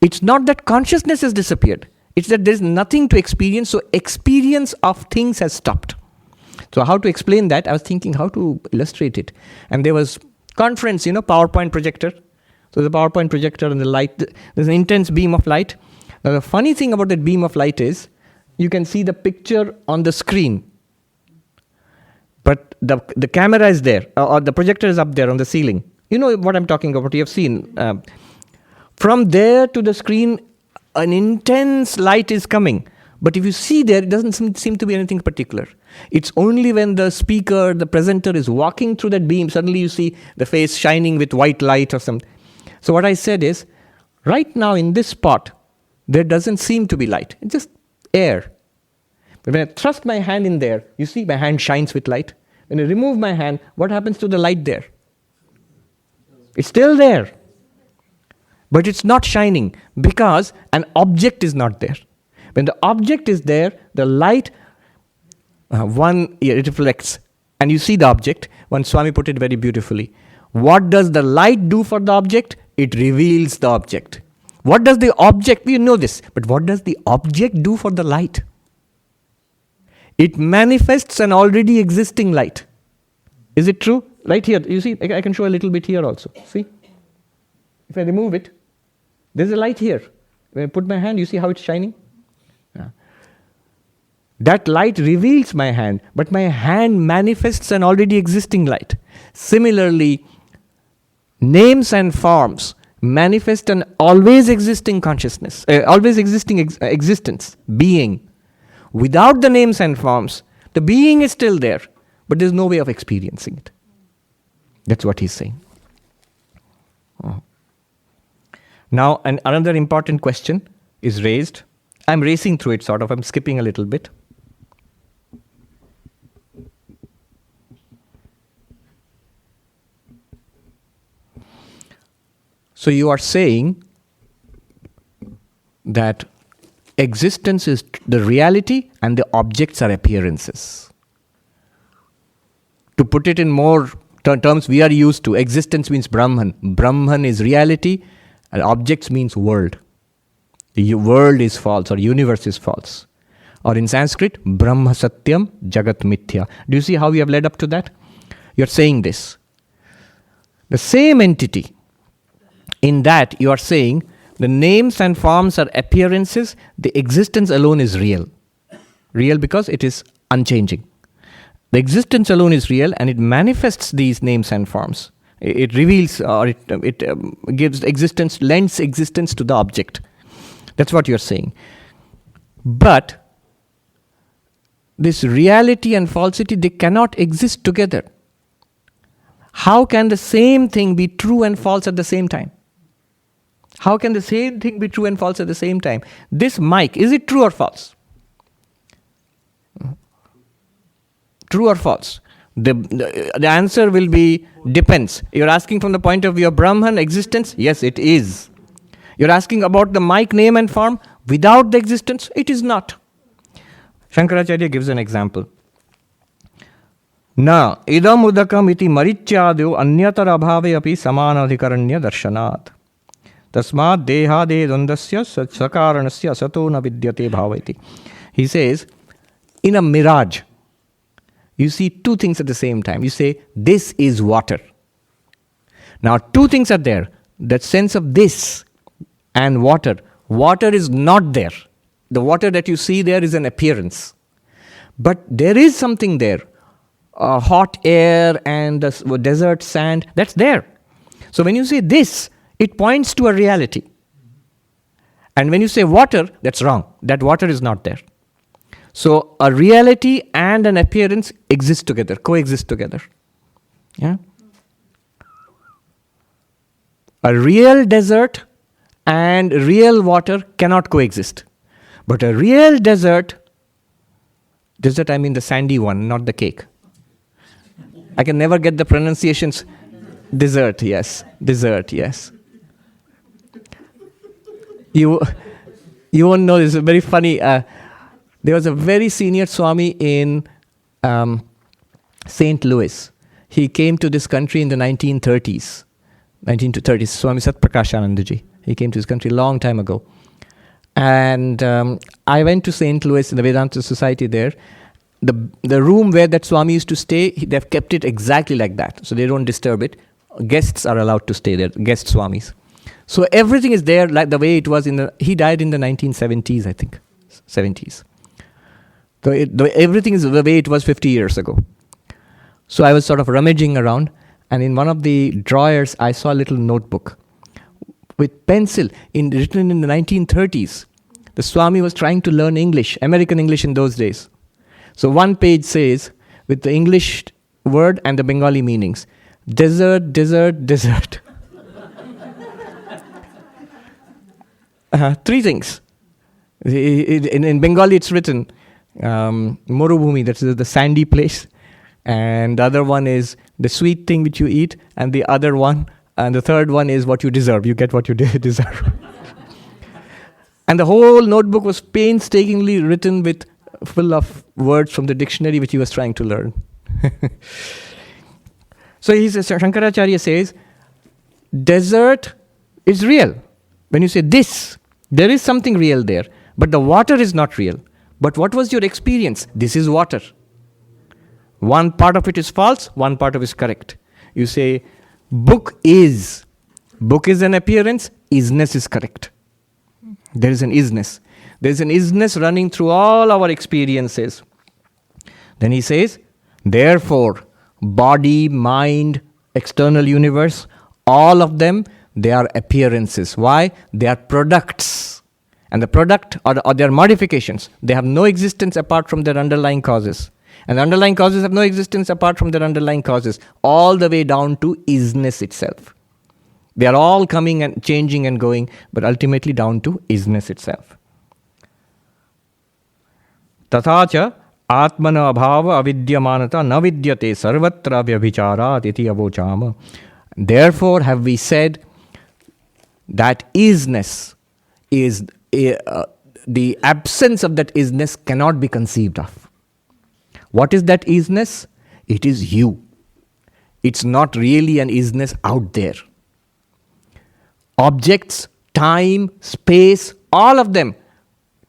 it's not that consciousness has disappeared. It's that there's nothing to experience, so experience of things has stopped. So how to explain that? I was thinking how to illustrate it. And there was conference, PowerPoint projector. So the PowerPoint projector and the light, there's an intense beam of light. Now the funny thing about that beam of light is, you can see the picture on the screen. But the camera is there, or the projector is up there on the ceiling. You know what I'm talking about, you have seen. From there to the screen, an intense light is coming. But if you see there, it doesn't seem to be anything particular. It's only when the speaker, the presenter is walking through that beam, suddenly you see the face shining with white light or something. So what I said is, right now in this spot, there doesn't seem to be light. It's just air. But when I thrust my hand in there, you see my hand shines with light. When I remove my hand, what happens to the light there? It's still there. But it's not shining because an object is not there. When the object is there, the light, it reflects. And you see the object. One Swami put it very beautifully. What does the light do for the object? It reveals the object. What does the object, we know this, but what does the object do for the light? It manifests an already existing light. Is it true? Right here, you see, I can show a little bit here also. See? If I remove it, there's a light here. When I put my hand, you see how it's shining? Yeah. That light reveals my hand, but my hand manifests an already existing light. Similarly, names and forms manifest an always existing consciousness, always existing existence, being. Without the names and forms, the being is still there, but there's no way of experiencing it. That's what he's saying. Oh. Now, another important question is raised. I'm racing through it, sort of. I'm skipping a little bit. So you are saying that existence is the reality and the objects are appearances. To put it in more terms we are used to, existence means Brahman. Brahman is reality and objects means world. The world is false or universe is false. Or in Sanskrit, Brahma Satyam Jagat Mithya. Do you see how we have led up to that? You're saying this. The same entity, in that you are saying the names and forms are appearances, the existence alone is real. Real because it is unchanging. The existence alone is real and it manifests these names and forms. It reveals or it gives existence, lends existence to the object. That's what you're saying. But this reality and falsity, they cannot exist together. How can the same thing be true and false at the same time? How can the same thing be true and false at the same time? This mic, is it true or false? True or false? The answer will be depends. You're asking from the point of view of Brahman existence? Yes, it is. You're asking about the mic name and form? Without the existence? It is not. Shankaracharya gives an example. Na idam udakam iti marityadyo anyatar abhave api samanadhikaranya darshanat. Tasmad dehade dvandasya sakaranasya sato na vidyate bhavati. He says, in a mirage, you see two things at the same time. You say, this is water. Now, two things are there. That sense of this and water. Water is not there. The water that you see there is an appearance. But there is something there. Hot air and the desert sand, that's there. So when you say this, it points to a reality. And when you say water, that's wrong. That water is not there. So a reality and an appearance exist together, coexist together. Yeah? A real desert and real water cannot coexist. But a real desert I mean the sandy one, not the cake. I can never get the pronunciations. Dessert, yes. You won't know this. It's very funny. There was a very senior Swami in St. Louis. He came to this country in the 1930s. Swami Sarvapriyananda ji. He came to this country a long time ago. And I went to St. Louis in the Vedanta Society there. The room where that Swami used to stay, they've kept it exactly like that. So they don't disturb it. Guests are allowed to stay there, guest Swamis. So everything is there like the way it was he died in the 1970s, I think. 70s. So everything is the way it was 50 years ago. So I was sort of rummaging around, and in one of the drawers, I saw a little notebook with pencil written in the 1930s. The Swami was trying to learn English, American English in those days. So one page says, with the English word and the Bengali meanings, desert, desert, desert. Three things. In Bengali it's written, Morubhumi, that's the sandy place. And the other one is the sweet thing which you eat. And the third one is what you deserve. You get what you deserve. And the whole notebook was painstakingly written full of words from the dictionary which he was trying to learn. So Shankaracharya says, desert is real. When you say this, there is something real there. But the water is not real. But what was your experience? This is water. One part of it is false, one part of it is correct. You say, book is an appearance, isness is correct. There is an isness. There is an isness running through all our experiences. Then he says, therefore, body, mind, external universe, all of them, they are appearances. Why? They are products. And the product or their modifications, they have no existence apart from their underlying causes. And the underlying causes have no existence apart from their underlying causes, all the way down to isness itself. They are all coming and changing and going, but ultimately down to isness itself. Tathacha atmana abhava avidyamanata na vidyate sarvatra vyabhicharat iti avochama. Therefore have we said that isness is the absence of that isness cannot be conceived of. What is that isness? It is you. It's not really an isness out there. Objects, time, space, all of them.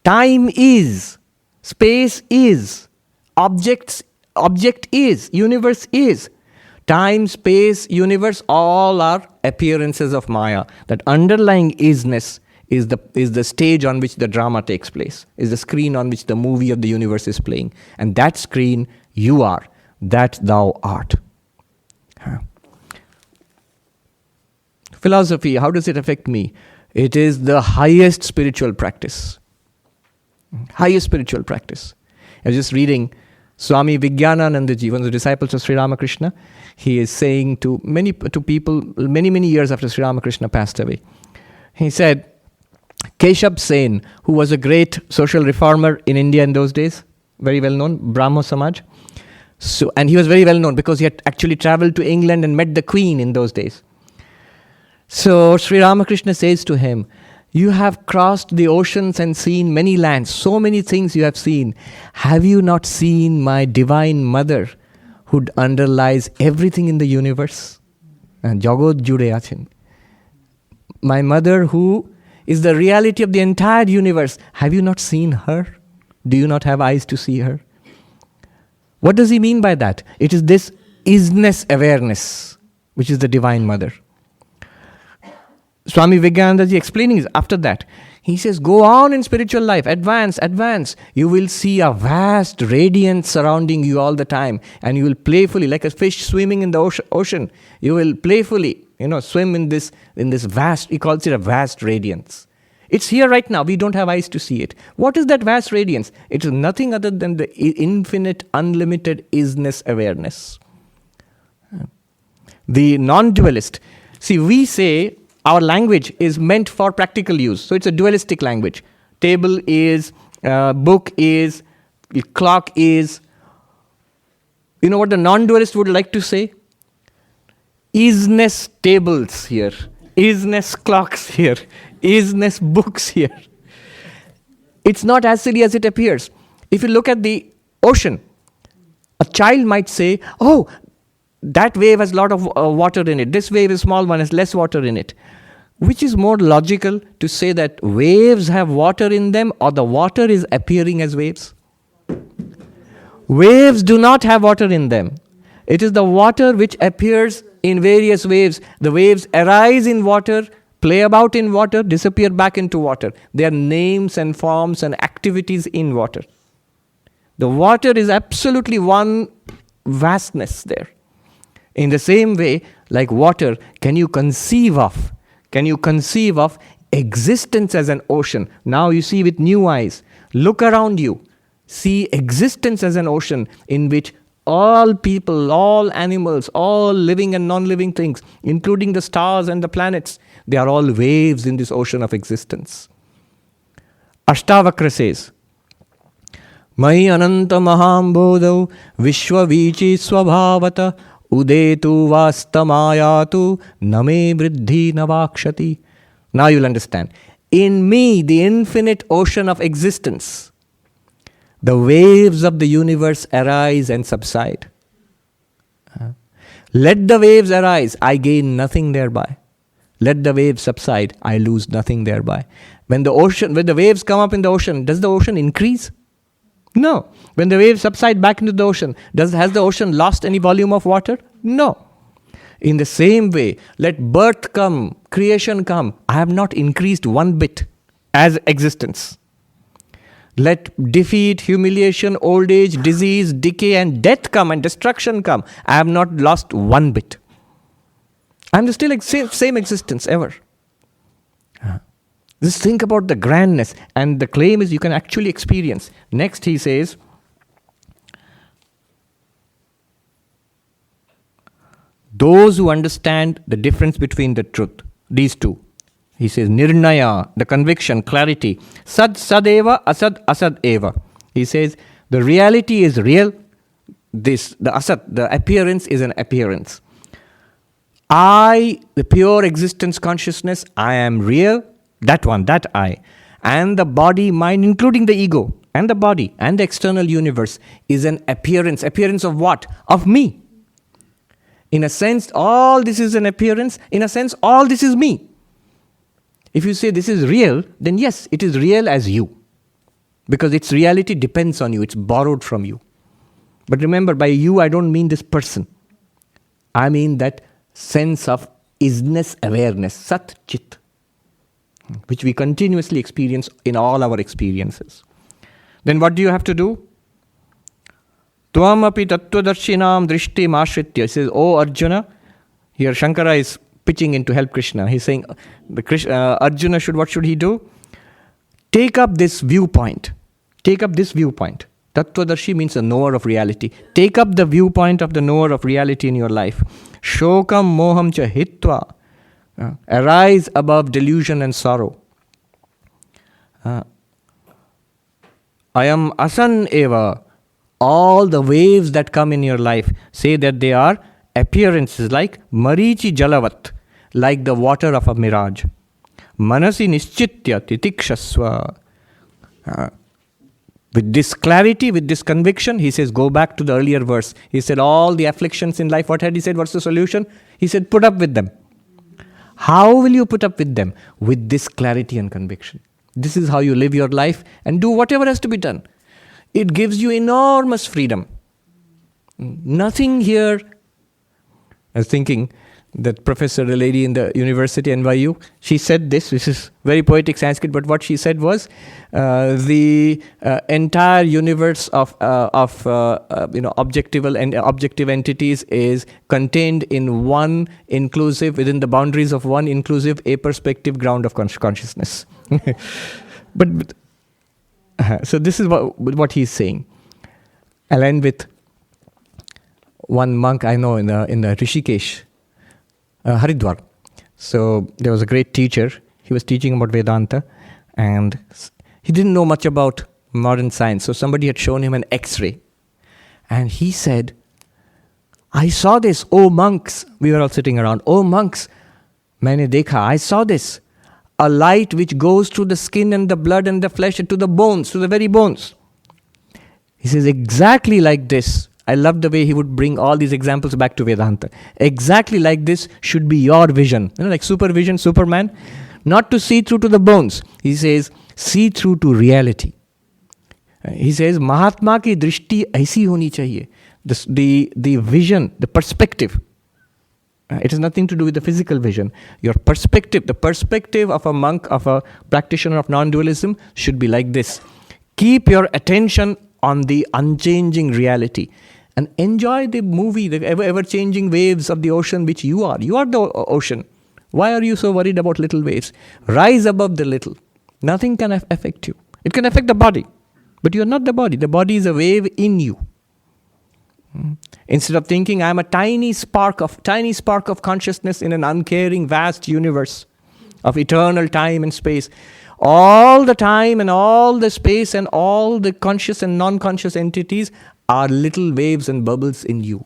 Time is, space is, object is, universe is. Time, space, universe, all are appearances of Maya. That underlying isness is the stage on which the drama takes place, is the screen on which the movie of the universe is playing. And that screen, you are, that thou art. Philosophy, how does it affect me? It is the highest spiritual practice. Highest spiritual practice. I was just reading Swami Vijnananandaji, one of the disciples of Sri Ramakrishna. He is saying to people many years after Sri Ramakrishna passed away. He said, Keshav Sen, who was a great social reformer in India in those days, very well known, Brahmo Samaj. And he was very well known because he had actually traveled to England and met the Queen in those days. So Sri Ramakrishna says to him, you have crossed the oceans and seen many lands, so many things you have seen. Have you not seen my divine mother who underlies everything in the universe? Jagod jure achen. My mother who is the reality of the entire universe. Have you not seen her? Do you not have eyes to see her? What does he mean by that? It is this isness awareness, which is the Divine Mother. Swami Vijnanandaji explaining after that, He says, go on in spiritual life, advance, advance. You will see a vast radiance surrounding you all the time. And you will playfully, like a fish swimming in the ocean, you will playfully, swim in this vast, he calls it a vast radiance. It's here right now. We don't have eyes to see it. What is that vast radiance? It is nothing other than the infinite, unlimited isness awareness. The non-dualist. See, we say our language is meant for practical use. So it's a dualistic language. Table is, book is, clock is. You know what the non-dualist would like to say? Isness tables here. Isness clocks here. Isness books here. It's not as silly as it appears. If you look at the ocean, a child might say, oh, that wave has a lot of water in it. This wave is small one, has less water in it. Which is more logical, to say that waves have water in them, or the water is appearing as waves? Waves do not have water in them. It is the water which appears in various waves. The waves arise in water, play about in water, disappear back into water. They are names and forms and activities in water. The water is absolutely one vastness there. In the same way, like water, can you conceive of existence as an ocean? Now you see with new eyes. Look around you. See existence as an ocean in which all people, all animals, all living and non-living things, including the stars and the planets, they are all waves in this ocean of existence. Ashtavakra says, Mai ananta mahambodau vishwavichi swabhavata udetu vastamayatu name vriddhi navakshati. Now you'll understand. In me, the infinite ocean of existence, the waves of the universe arise and subside. Let the waves arise, I gain nothing thereby. Let the waves subside, I lose nothing thereby. When the waves come up in the ocean, does the ocean increase? No. When the waves subside back into the ocean, has the ocean lost any volume of water? No. In the same way, let birth come, creation come. I have not increased one bit as existence. Let defeat, humiliation, old age, disease, decay and death come and destruction come. I have not lost one bit. I'm still same existence ever. Just think about the grandness, and the claim is you can actually experience. Next he says, those who understand the difference between the truth, these two. He says, nirnaya, the conviction, clarity. Sad sadeva, asad asad eva. He says, the reality is real. The asad, the appearance is an appearance. I, the pure existence consciousness, I am real. That one, that I. And the body, mind, including the ego, and the body, and the external universe is an appearance. Appearance of what? Of me. In a sense, all this is an appearance. In a sense, all this is me. If you say this is real, then yes, it is real as you. Because its reality depends on you. It's borrowed from you. But remember, by you, I don't mean this person. I mean that sense of isness awareness, sat chit, which we continuously experience in all our experiences. Then what do you have to do? Tvam api tattvadarshinam drishtim ashritya. He says, oh Arjuna, here Shankara is pitching in to help Krishna. He's saying, Arjuna what should he do? Take up this viewpoint. Take up this viewpoint. Tattvadarshi means a knower of reality. Take up the viewpoint of the knower of reality in your life. Shokam moham cha hitva. Arise above delusion and sorrow. I am asan eva. All the waves that come in your life, say that they are appearances like marichi jalavat, like the water of a mirage. Manasi nischitya titikshasva. With this clarity, with this conviction, he says, go back to the earlier verse. He said, all the afflictions in life, what had he said? What's the solution? He said, put up with them. How will you put up with them? With this clarity and conviction. This is how you live your life and do whatever has to be done. It gives you enormous freedom. Nothing here. I was thinking, That professor, the lady in the university, NYU, she said this. This is very poetic Sanskrit, but what she said was, the entire universe of objective and objective entities is contained in one inclusive, within the boundaries of one inclusive, a-perspective ground of consciousness. But so this is what he's saying. I'll end with one monk I know in the Rishikesh, Haridwar. So there was a great teacher. He was teaching about Vedanta, and he didn't know much about modern science. So somebody had shown him an X-ray, and he said, "I saw this, oh monks." We were all sitting around. "Oh monks, maine dekha, I saw this. A light which goes through the skin and the blood and the flesh and to the bones, to the very bones." He says, exactly like this. I love the way he would bring all these examples back to Vedanta. Exactly like this should be your vision. Like supervision, Superman. Not to see through to the bones. He says, see through to reality. He says, Mahatma ki drishti aisi honi chahiye. The vision, the perspective. It has nothing to do with the physical vision. Your perspective, the perspective of a monk, of a practitioner of non-dualism should be like this. Keep your attention on the unchanging reality and enjoy the movie, the ever-changing waves of the ocean which you are. You are the ocean. Why are you so worried about little waves? Rise above the little. Nothing can affect you. It can affect the body, but you are not the body. The body is a wave in you. Instead of thinking I am a tiny spark of consciousness in an uncaring, vast universe of eternal time and space, all the time and all the space and all the conscious and non-conscious entities are little waves and bubbles in you.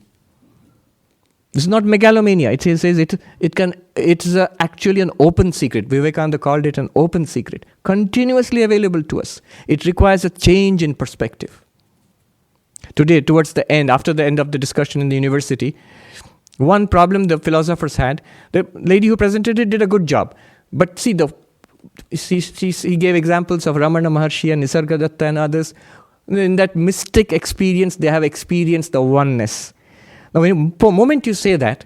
This is not megalomania. It says it's actually an open secret. Vivekananda called it an open secret, continuously available to us. It requires a change in perspective. Today, towards the end, after the end of the discussion in the university, one problem the philosophers had, the lady who presented it did a good job. But see, he gave examples of Ramana Maharshi and Nisargadatta and others. In that mystic experience, they have experienced the oneness. Now, for a moment you say that,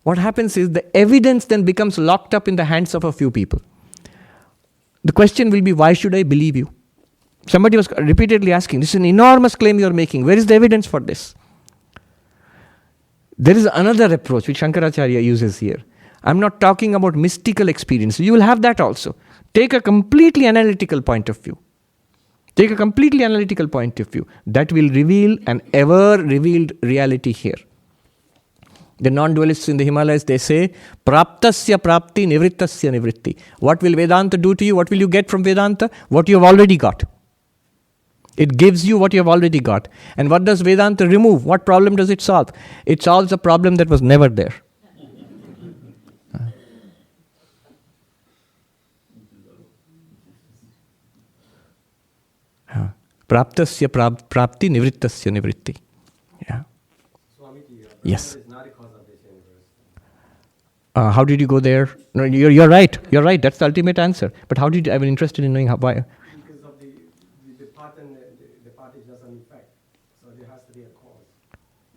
what happens is the evidence then becomes locked up in the hands of a few people. The question will be, why should I believe you? Somebody was repeatedly asking, this is an enormous claim you are making. Where is the evidence for this? There is another approach which Shankaracharya uses here. I'm not talking about mystical experience. You will have that also. Take a completely analytical point of view. Take a completely analytical point of view. That will reveal an ever-revealed reality here. The non-dualists in the Himalayas, they say, Praptasya prapti nivrittasya nivritti. What will Vedanta do to you? What will you get from Vedanta? What you have already got. It gives you what you have already got. And what does Vedanta remove? What problem does it solve? It solves a problem that was never there. Praptasya prapti nivrittasya nivritti. Yeah. Yes. How did you go there? No, you're right. You're right. That's the ultimate answer. But how did you? I'm interested in knowing why. Because of the part and the part is just an effect. So there has to be a cause.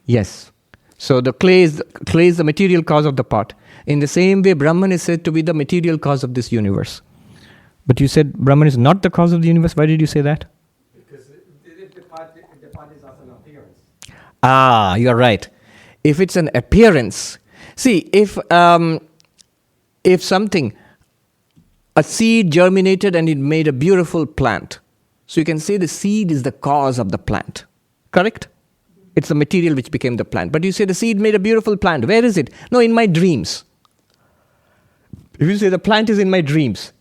Yes. So the clay is the material cause of the pot. In the same way, Brahman is said to be the material cause of this universe. But you said Brahman is not the cause of the universe. Why did you say that? The part is also an appearance. Ah, you're right. If it's an appearance, see, if something, a seed germinated and it made a beautiful plant, so you can say the seed is the cause of the plant, correct? It's the material which became the plant. But you say the seed made a beautiful plant. Where is it? No, in my dreams. If you say the plant is in my dreams,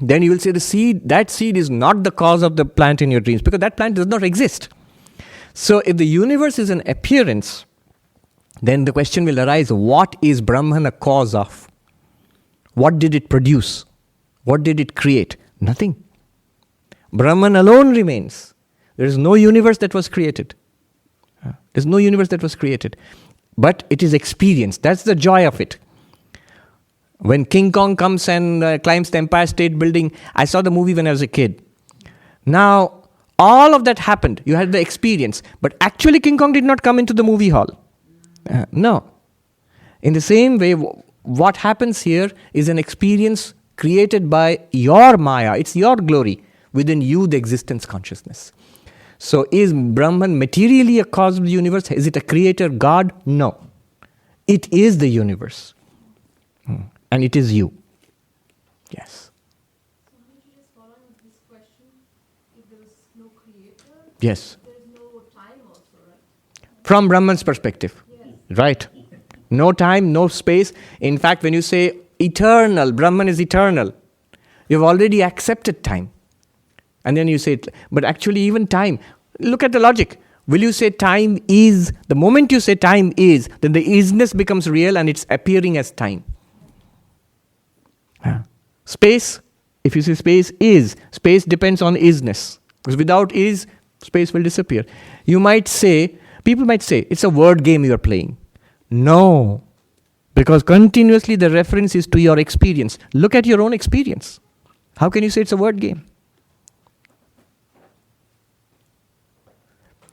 then you will say that seed is not the cause of the plant in your dreams, because that plant does not exist. So if the universe is an appearance, then the question will arise, what is Brahman a cause of? What did it produce? What did it create? Nothing. Brahman alone remains. There is no universe that was created. There's no universe that was created. But it is experienced. That's the joy of it. When King Kong comes and climbs the Empire State Building, I saw the movie when I was a kid. Now, all of that happened. You had the experience. But actually King Kong did not come into the movie hall. No. In the same way, what happens here is an experience created by your Maya. It's your glory. Within you, the existence consciousness. So is Brahman materially a cause of the universe? Is it a creator, God? No. It is the universe. And it is you. Yes. So just following this question, if there is no creator, Yes. there is no time also, right? From Brahman's perspective. Yes. Right. No time, no space. In fact, when you say eternal, Brahman is eternal, you've already accepted time. And then you say, but actually even time, look at the logic. Will you say time is, the moment you say time is, then the isness becomes real and it's appearing as time. Space, if you say space is, space depends on isness. Because without is, space will disappear. You might say, people might say, it's a word game you are playing. No. Because continuously the reference is to your experience. Look at your own experience. How can you say it's a word game?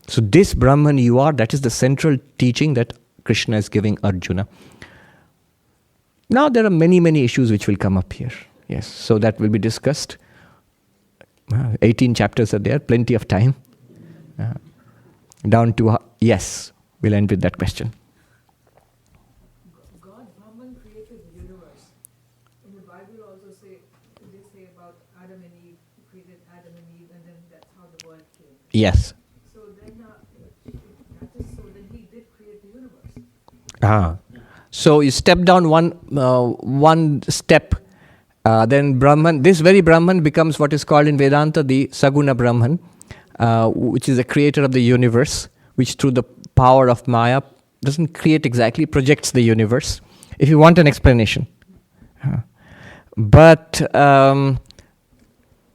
So this Brahman you are, that is the central teaching that Krishna is giving Arjuna. Now there are many, many issues which will come up here. Yes, so that will be discussed. 18 chapters are there, plenty of time. Down to, yes, we'll end with that question. God, Brahman created the universe. In the Bible also they say about Adam and Eve, he created Adam and Eve, and then that's how the world came. Yes. So then he did create the universe. So you step down one step, then Brahman, this very Brahman becomes what is called in Vedanta the Saguna Brahman, which is the creator of the universe, which through the power of Maya doesn't create exactly, projects the universe, if you want an explanation. But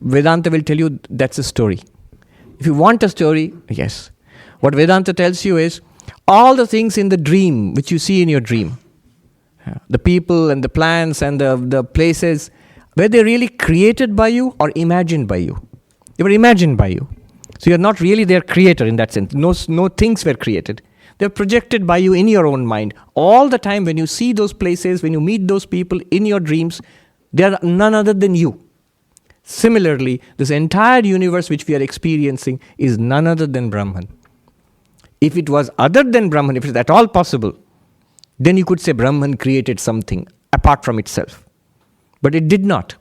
Vedanta will tell you that's a story. If you want a story, yes. What Vedanta tells you is, all the things in the dream, which you see in your dream, the people and the plants and the places, were they really created by you or imagined by you? They were imagined by you. So you're not really their creator in that sense. No things were created. They're projected by you in your own mind. All the time when you see those places, when you meet those people in your dreams, they are none other than you. Similarly, this entire universe which we are experiencing is none other than Brahman. If it was other than Brahman, if it's at all possible, then you could say Brahman created something apart from itself. But it did not.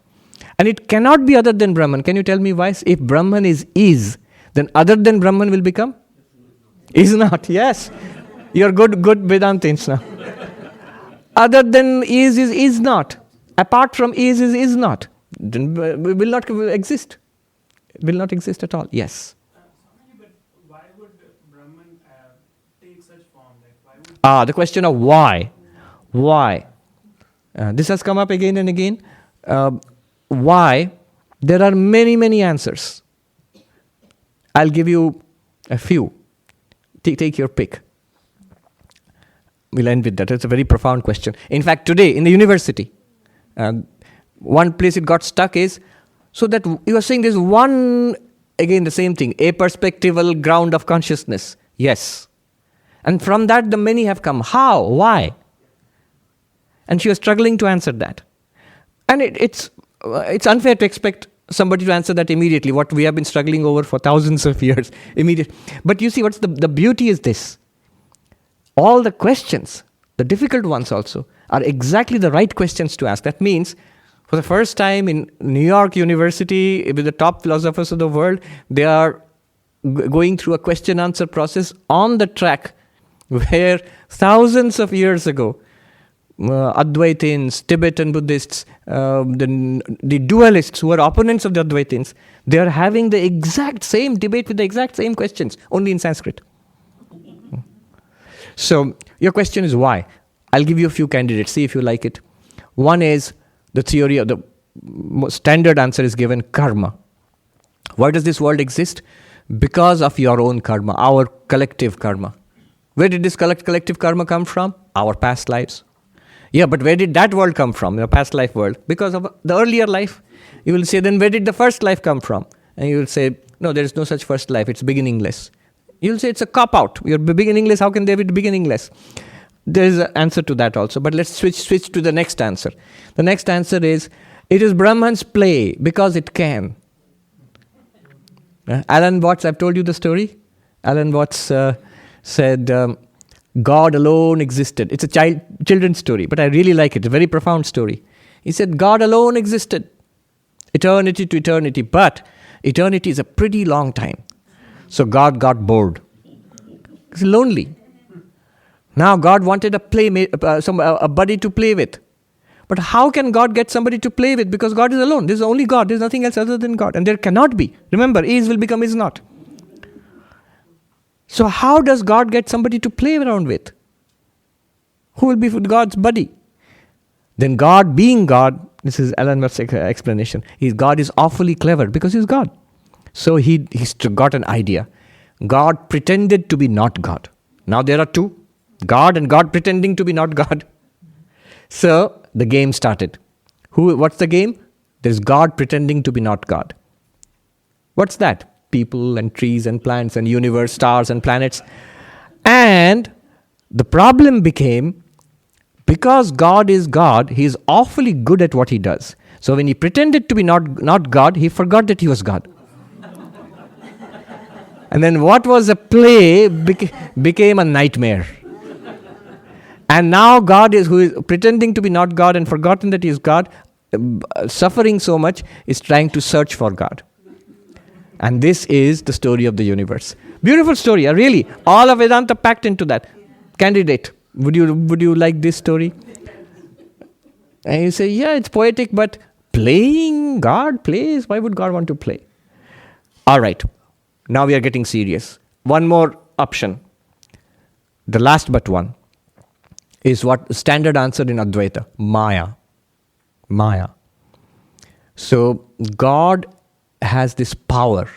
And it cannot be other than Brahman. Can you tell me why? If Brahman is, then other than Brahman will become? Is not, yes. You're good Vedantins now. Other than is not. Apart from is not. Then will not exist. It will not exist at all. Yes. But why would Brahman take such form? Why would the question of why. Why? This has come up again and again. Why? There are many, many answers. I'll give you a few. Take your pick. We'll end with that. It's a very profound question. In fact, today in the university, one place it got stuck is, so that you are saying there's one, again the same thing, a perspectival ground of consciousness. Yes. And from that the many have come. How? Why? And she was struggling to answer that. And it's unfair to expect somebody to answer that immediately, what we have been struggling over for thousands of years. But you see, what's the beauty is this. All the questions, the difficult ones also, are exactly the right questions to ask. That means, for the first time in New York University, with the top philosophers of the world, they are going through a question-answer process on the track where thousands of years ago, Advaitins, Tibetan Buddhists, the dualists who are opponents of the Advaitins, they are having the exact same debate with the exact same questions, only in Sanskrit. So, your question is why? I'll give you a few candidates, see if you like it. One is the theory of the standard answer is given, karma. Why does this world exist? Because of your own karma, our collective karma. Where did this collective karma come from? Our past lives. Yeah, but where did that world come from, the past life world? Because of the earlier life. You will say, then where did the first life come from? And you will say, no, there is no such first life, it's beginningless. You will say it's a cop-out. You're beginningless, how can there be beginningless? There is an answer to that also, but let's switch to the next answer. The next answer is, it is Brahman's play because it can. Alan Watts, I've told you the story. Alan Watts said, God alone existed. It's a children's story, but I really like it. A very profound story. He said, God alone existed. Eternity to eternity. But eternity is a pretty long time. So God got bored. He's lonely. Now God wanted a playmate, a buddy to play with. But how can God get somebody to play with? Because God is alone. There's only God. There's nothing else other than God. And there cannot be. Remember, is will become is not. So how does God get somebody to play around with? Who will be God's buddy? Then God being God, this is Alan Watts' explanation, God is awfully clever because he's God. So he's got an idea. God pretended to be not God. Now there are two. God and God pretending to be not God. So the game started. What's the game? There's God pretending to be not God. What's that? People and trees and plants and universe, stars and planets. And the problem became, because God is God, he is awfully good at what he does. So when he pretended to be not God, he forgot that he was God. And then what was a play became a nightmare. And now God who is pretending to be not God and forgotten that he is God, suffering so much, is trying to search for God. And this is the story of the universe. Beautiful story, really. All of Vedanta packed into that. Candidate, would you like this story? And you say, yeah, it's poetic, but playing, God plays, why would God want to play? All right, now we are getting serious. One more option, the last but one, is what standard answer in Advaita, Maya. Maya. So God has this power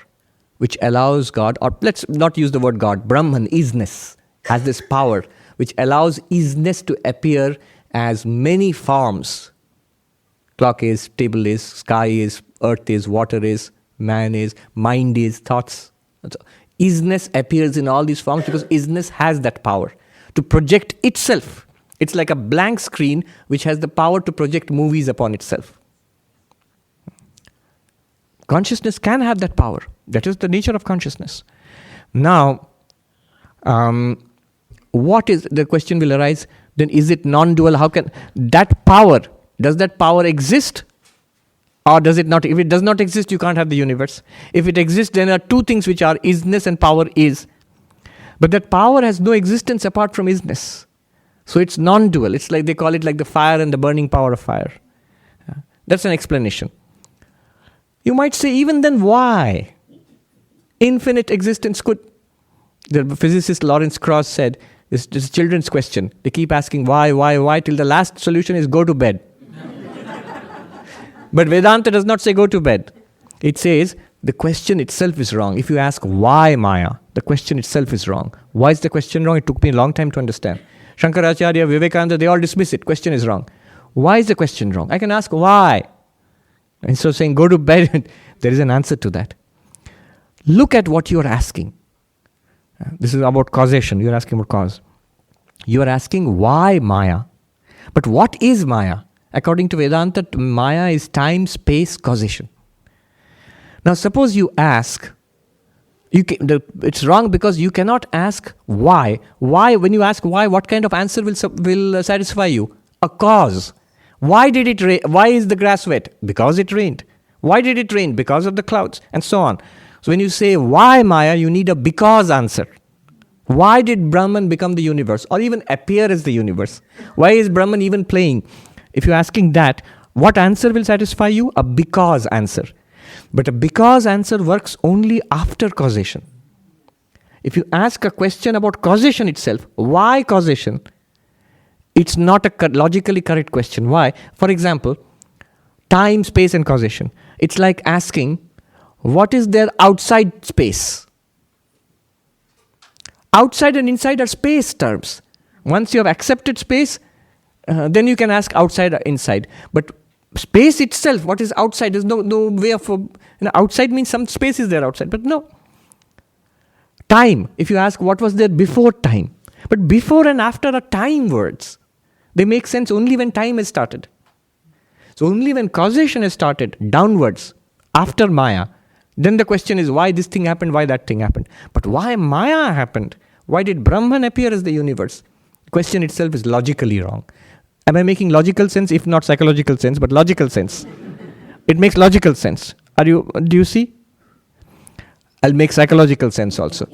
which allows God, or let's not use the word God, Brahman, Isness, has this power which allows Isness to appear as many forms. Clock is, table is, sky is, earth is, water is, man is, mind is, thoughts. So Isness appears in all these forms because Isness has that power to project itself. It's like a blank screen which has the power to project movies upon itself. Consciousness can have that power. That is the nature of consciousness. Now, what is the question will arise? Then is it non-dual? How can that power? Does that power exist, or does it not? If it does not exist, you can't have the universe. If it exists, then there are two things which are isness and power is. But that power has no existence apart from isness. So it's non-dual. It's like they call it like the fire and the burning power of fire. That's an explanation. You might say, even then, why? Infinite existence could. The physicist Lawrence Krauss said, this is a children's question. They keep asking why, till the last solution is go to bed. But Vedanta does not say go to bed. It says the question itself is wrong. If you ask why Maya, the question itself is wrong. Why is the question wrong? It took me a long time to understand. Shankaracharya, Vivekananda, they all dismiss it. Question is wrong. Why is the question wrong? I can ask why. Instead of saying go to bed, there is an answer to that. Look at what you are asking. This is about causation. You are asking about cause. You are asking why Maya. But what is Maya? According to Vedanta, Maya is time, space, causation. Now suppose you ask, it's wrong because you cannot ask why. Why, when you ask why, what kind of answer will satisfy you? A cause. Why did it rain? Why is the grass wet? Because it rained. Why did it rain? Because of the clouds, and so on. So when you say why Maya, you need a because answer. Why did Brahman become the universe, or even appear as the universe? Why is Brahman even playing? If you're asking that, what answer will satisfy you? A because answer. But a because answer works only after causation. If you ask a question about causation itself, why causation? It's not a logically correct question. Why? For example, time, space, and causation. It's like asking, what is there outside space? Outside and inside are space terms. Once you have accepted space, then you can ask outside or inside. But space itself, what is outside? There's no way of... outside means some space is there outside, but no. Time, if you ask what was there before time, But before and after are time words. They make sense only when time has started. So only when causation has started, downwards, after Maya, then the question is why this thing happened, why that thing happened. But why Maya happened? Why did Brahman appear as the universe? The question itself is logically wrong. Am I making logical sense? If not psychological sense, but logical sense. It makes logical sense. Do you see? I'll make psychological sense also.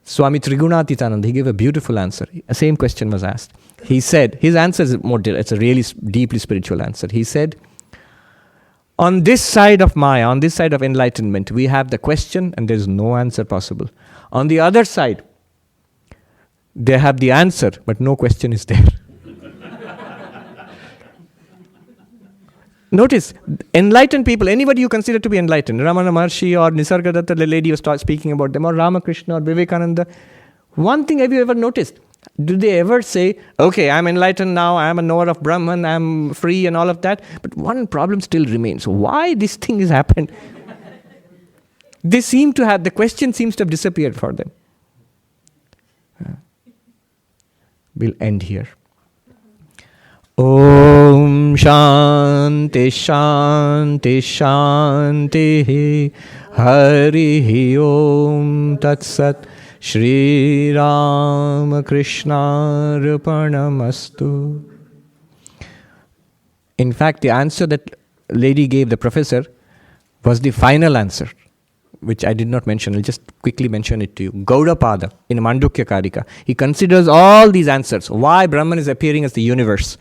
Swami Trigunatitananda, he gave a beautiful answer. The same question was asked. He said, his answer is more direct, it's a really deeply spiritual answer. He said, on this side of Maya, on this side of enlightenment, we have the question and there's no answer possible. On the other side, they have the answer, but no question is there. Notice, enlightened people, anybody you consider to be enlightened, Ramana Maharshi or Nisargadatta, the lady was speaking about them, or Ramakrishna or Vivekananda, one thing have you ever noticed? Do they ever say, okay, I'm enlightened now, I'm a knower of Brahman, I'm free and all of that, but one problem still remains. Why this thing has happened? They seem to have, the question seems to have disappeared for them. We'll end here. Om Shanti Shanti Shanti Hari Om Tat Sat Shri Ram Krishna Arpanamastu. In fact, the answer that lady gave, the professor, was the final answer, which I did not mention. I'll just quickly mention it to you. Gaudapada in Mandukya Karika, he considers all these answers, why Brahman is appearing as the universe.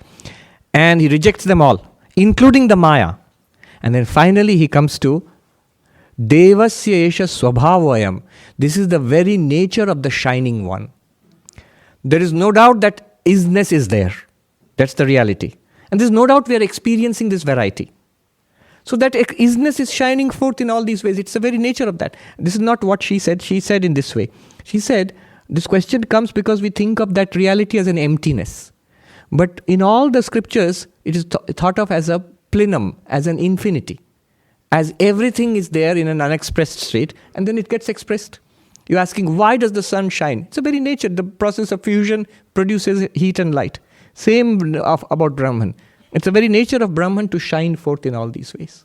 And he rejects them all, including the Maya. And then finally he comes to Devasya Esha Swabhavayam. This is the very nature of the Shining One. There is no doubt that Isness is there. That's the reality. And there's no doubt we are experiencing this variety. So that Isness is shining forth in all these ways. It's the very nature of that. This is not what she said. She said in this way. She said, this question comes because we think of that reality as an emptiness. But in all the scriptures, it is thought of as a plenum, as an infinity. As everything is there in an unexpressed state, and then it gets expressed. You're asking, why does the sun shine? It's the very nature. The process of fusion produces heat and light. Same about Brahman. It's the very nature of Brahman to shine forth in all these ways.